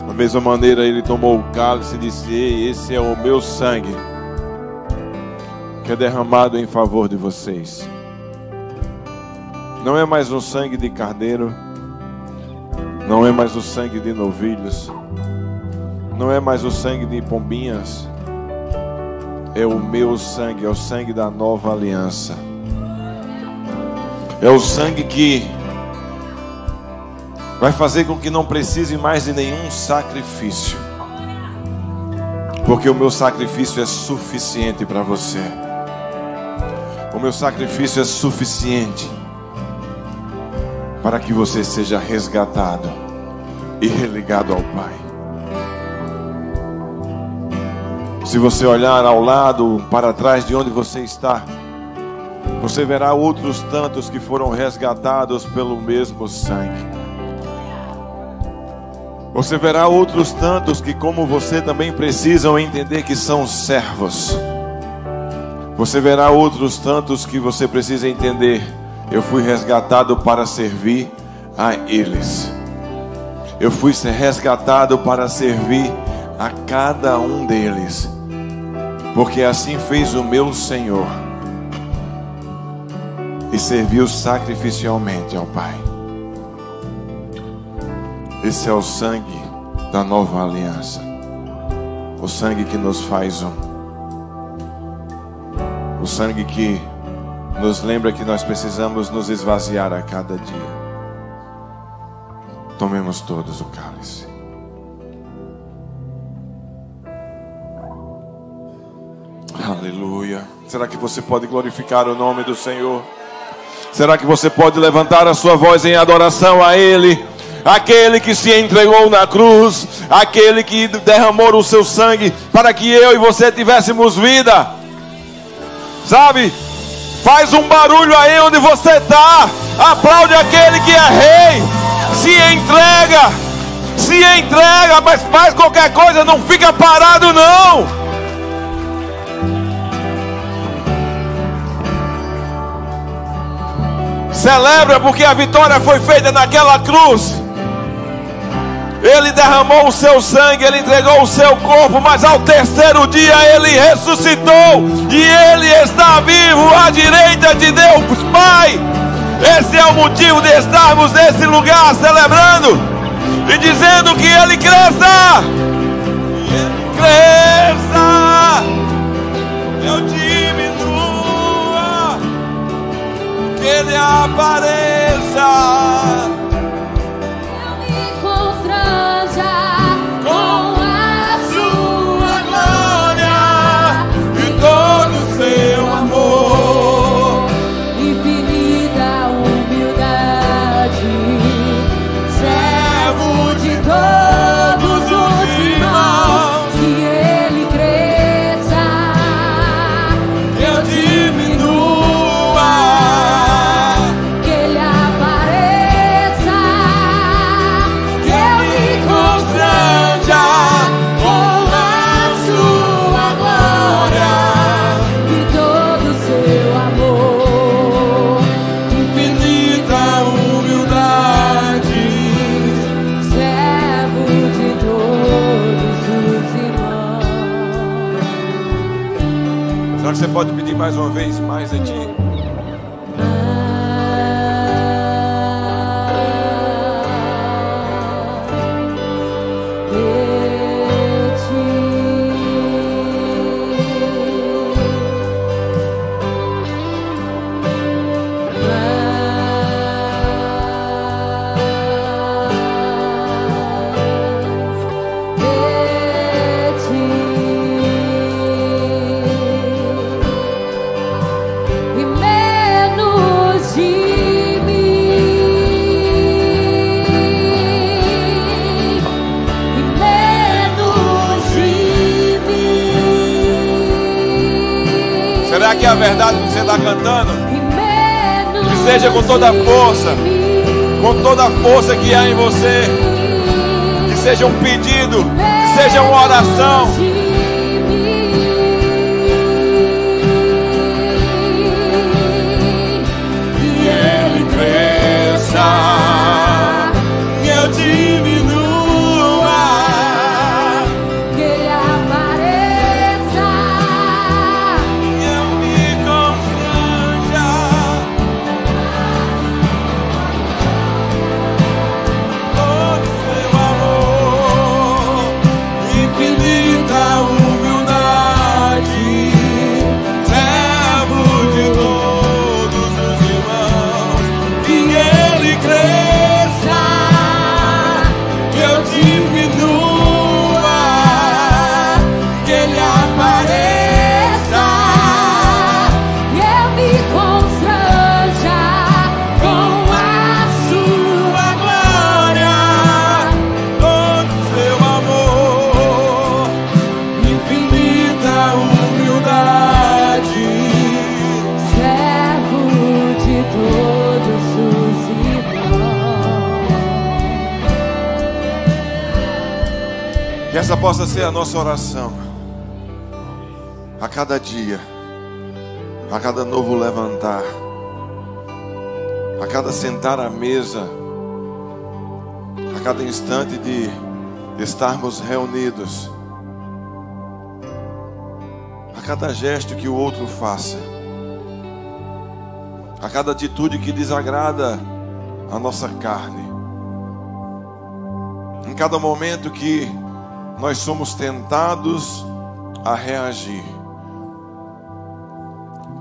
Da mesma maneira ele tomou o cálice e disse: ei, esse é o meu sangue, que é derramado em favor de vocês. Não é mais o sangue de carneiro, não é mais o sangue de novilhos, não é mais o sangue de pombinhas. É o meu sangue, é o sangue da nova aliança. É o sangue que vai fazer com que não precise mais de nenhum sacrifício. Porque o meu sacrifício é suficiente para você. O meu sacrifício é suficiente para que você seja resgatado e religado ao Pai. Se você olhar ao lado, para trás de onde você está, você verá outros tantos que foram resgatados pelo mesmo sangue. Você verá outros tantos que, como você, também precisam entender que são servos. Você verá outros tantos que você precisa entender: eu fui resgatado para servir a eles. Eu fui resgatado para servir a cada um deles. Porque assim fez o meu Senhor. E serviu sacrificialmente ao Pai. Esse é o sangue da nova aliança. O sangue que nos faz um. O sangue que nos lembra que nós precisamos nos esvaziar a cada dia. Tomemos todos o cálice. Aleluia. Será que você pode glorificar o nome do Senhor? Será que você pode levantar a sua voz em adoração a Ele? Aquele que se entregou na cruz, aquele que derramou o seu sangue para que eu e você tivéssemos vida. Sabe? Faz um barulho aí onde você está. Aplaude aquele que é rei. Se entrega, mas faz qualquer coisa, não fica parado não. Celebra, porque a vitória foi feita naquela cruz. Ele derramou o seu sangue, Ele entregou o seu corpo, mas ao terceiro dia Ele ressuscitou e Ele está vivo à direita de Deus Pai. Esse é o motivo de estarmos nesse lugar celebrando e dizendo que Ele cresça. Ele cresça, eu diminua, que Ele apareça. Que Ele Você pode pedir mais uma vez, mais de ti. Será que é a verdade que você está cantando? Que seja com toda a força que há em você. Que seja um pedido, que seja uma oração. Que Ele cresça, que eu diminua. Que essa possa ser a nossa oração a cada dia, a cada novo levantar, a cada sentar à mesa, a cada instante de estarmos reunidos, a cada gesto que o outro faça, a cada atitude que desagrada a nossa carne, em cada momento que nós somos tentados a reagir,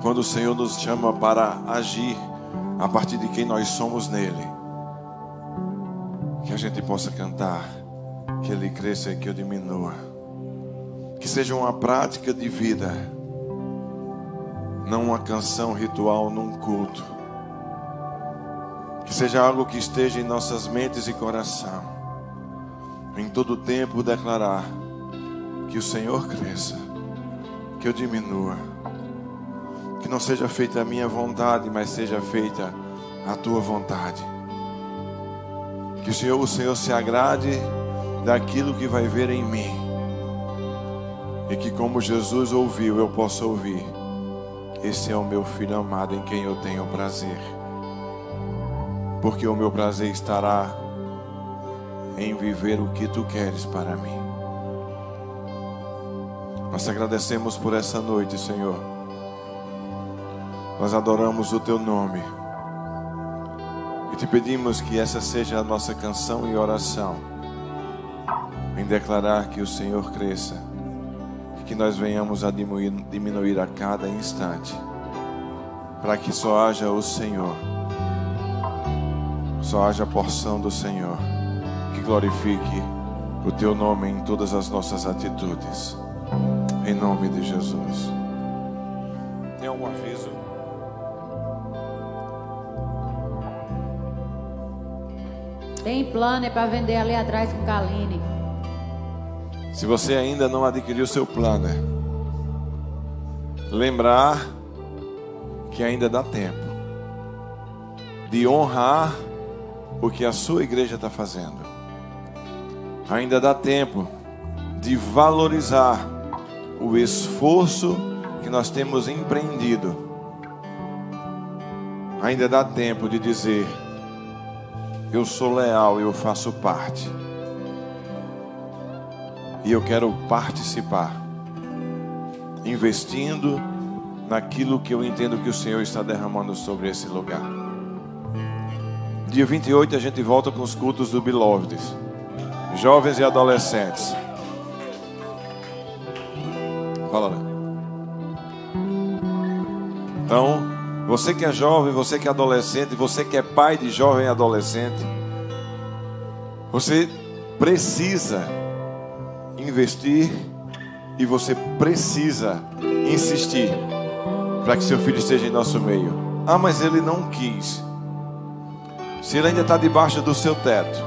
quando o Senhor nos chama para agir a partir de quem nós somos nele, que a gente possa cantar, que Ele cresça e que eu diminua, que seja uma prática de vida, não uma canção ritual num culto, que seja algo que esteja em nossas mentes e coração, em todo tempo declarar que o Senhor cresça, que eu diminua, que não seja feita a minha vontade, mas seja feita a tua vontade, que o Senhor se agrade daquilo que vai ver em mim, e que como Jesus ouviu, eu possa ouvir: esse é o meu filho amado em quem eu tenho prazer, porque o meu prazer estará em viver o que tu queres para mim. Nós te agradecemos por essa noite, Senhor. Nós adoramos o teu nome e te pedimos que essa seja a nossa canção e oração, em declarar que o Senhor cresça e que nós venhamos a diminuir a cada instante, para que só haja o Senhor, só haja a porção do Senhor, que glorifique o teu nome em todas as nossas atitudes, em nome de Jesus. Tem algum aviso? Tem planner para vender ali atrás com Kaline. Se você ainda não adquiriu seu planner, lembrar que ainda dá tempo de honrar o que a sua igreja está fazendo. Ainda dá tempo de valorizar o esforço que nós temos empreendido. Ainda dá tempo de dizer: eu sou leal, eu faço parte, e eu quero participar, investindo naquilo que eu entendo que o Senhor está derramando sobre esse lugar. Dia 28 a gente volta com os cultos do Beloved, jovens e adolescentes. Fala, né? Então, você que é jovem, você que é adolescente, você que é pai de jovem e adolescente, você precisa investir e você precisa insistir para que seu filho esteja em nosso meio. Ah, mas ele não quis. Se ele ainda está debaixo do seu teto,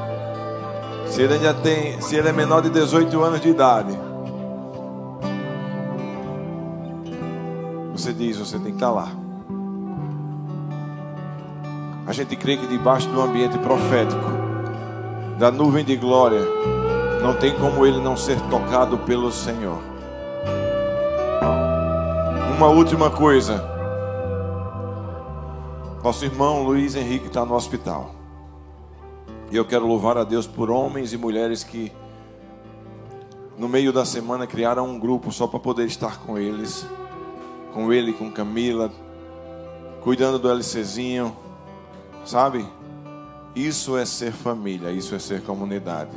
se ele é menor de 18 anos de idade, você diz, você tem que estar lá. A gente crê que debaixo do ambiente profético, da nuvem de glória, não tem como ele não ser tocado pelo Senhor. Uma última coisa. Nosso irmão Luiz Henrique está no hospital. E eu quero louvar a Deus por homens e mulheres que no meio da semana criaram um grupo só para poder estar com eles. Com ele, com Camila, cuidando do LCzinho. Sabe? Isso é ser família, isso é ser comunidade.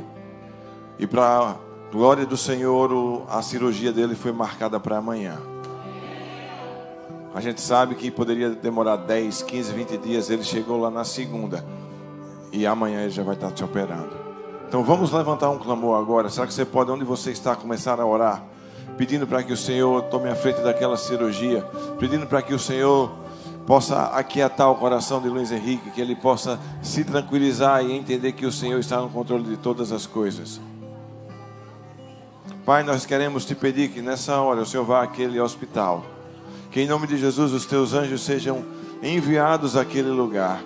E para a glória do Senhor, a cirurgia dele foi marcada para amanhã. A gente sabe que poderia demorar 10, 15, 20 dias. Ele chegou lá na segunda. E amanhã ele já vai estar te operando. Então vamos levantar um clamor agora. Será que você pode, onde você está, começar a orar? Pedindo para que o Senhor tome a frente daquela cirurgia. Pedindo para que o Senhor possa aquietar o coração de Luiz Henrique, que ele possa se tranquilizar e entender que o Senhor está no controle de todas as coisas. Pai, nós queremos te pedir que nessa hora o Senhor vá àquele hospital, que em nome de Jesus os teus anjos sejam enviados àquele lugar.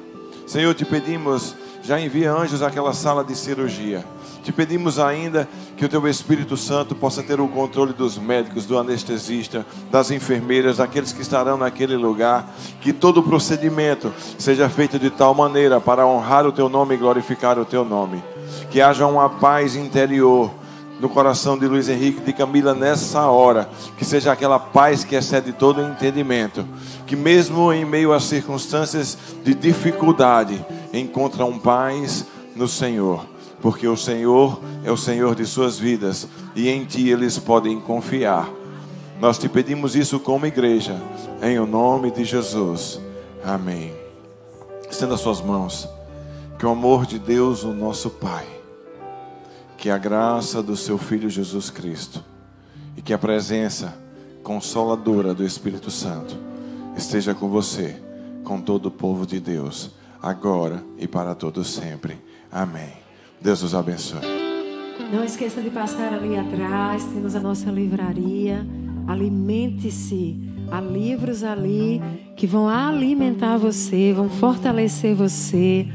Senhor, te pedimos, já envia anjos àquela sala de cirurgia. Te pedimos ainda que o teu Espírito Santo possa ter o controle dos médicos, do anestesista, das enfermeiras, daqueles que estarão naquele lugar. Que todo o procedimento seja feito de tal maneira para honrar o teu nome e glorificar o teu nome. Que haja uma paz interior no coração de Luiz Henrique e de Camila nessa hora. Que seja aquela paz que excede todo o entendimento. Que mesmo em meio a circunstâncias de dificuldade, encontram paz no Senhor. Porque o Senhor é o Senhor de suas vidas e em Ti eles podem confiar. Nós te pedimos isso como igreja, em o nome de Jesus. Amém. Estenda as suas mãos. Que o amor de Deus, o nosso Pai, que a graça do seu Filho Jesus Cristo e que a presença consoladora do Espírito Santo esteja com você, com todo o povo de Deus, agora e para todos sempre. Amém. Deus os abençoe. Não esqueça de passar ali atrás, temos a nossa livraria. Alimente-se. Há livros ali que vão alimentar você, vão fortalecer você.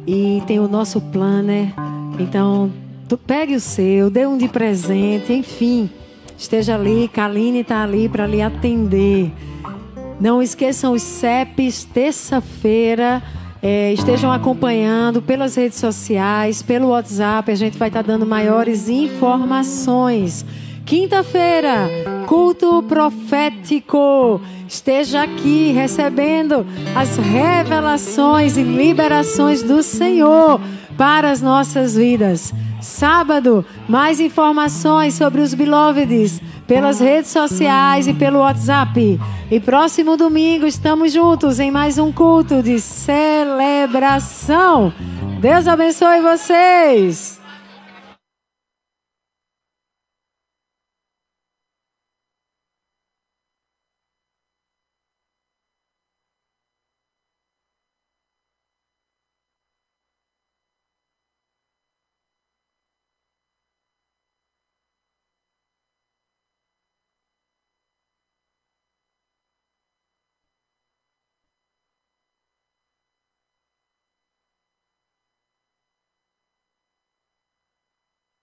E tem o nosso planner. Então, tu pegue o seu, dê um de presente, enfim. Esteja ali, Kaline está ali para lhe atender. Não esqueçam os CEPs, terça-feira. Estejam acompanhando pelas redes sociais, pelo WhatsApp. A gente vai estar dando maiores informações. Quinta-feira, culto profético. Esteja aqui recebendo as revelações e liberações do Senhor para as nossas vidas. Sábado, mais informações sobre os Beloveds pelas redes sociais e pelo WhatsApp. E próximo domingo estamos juntos em mais um culto de celebração. Deus abençoe vocês.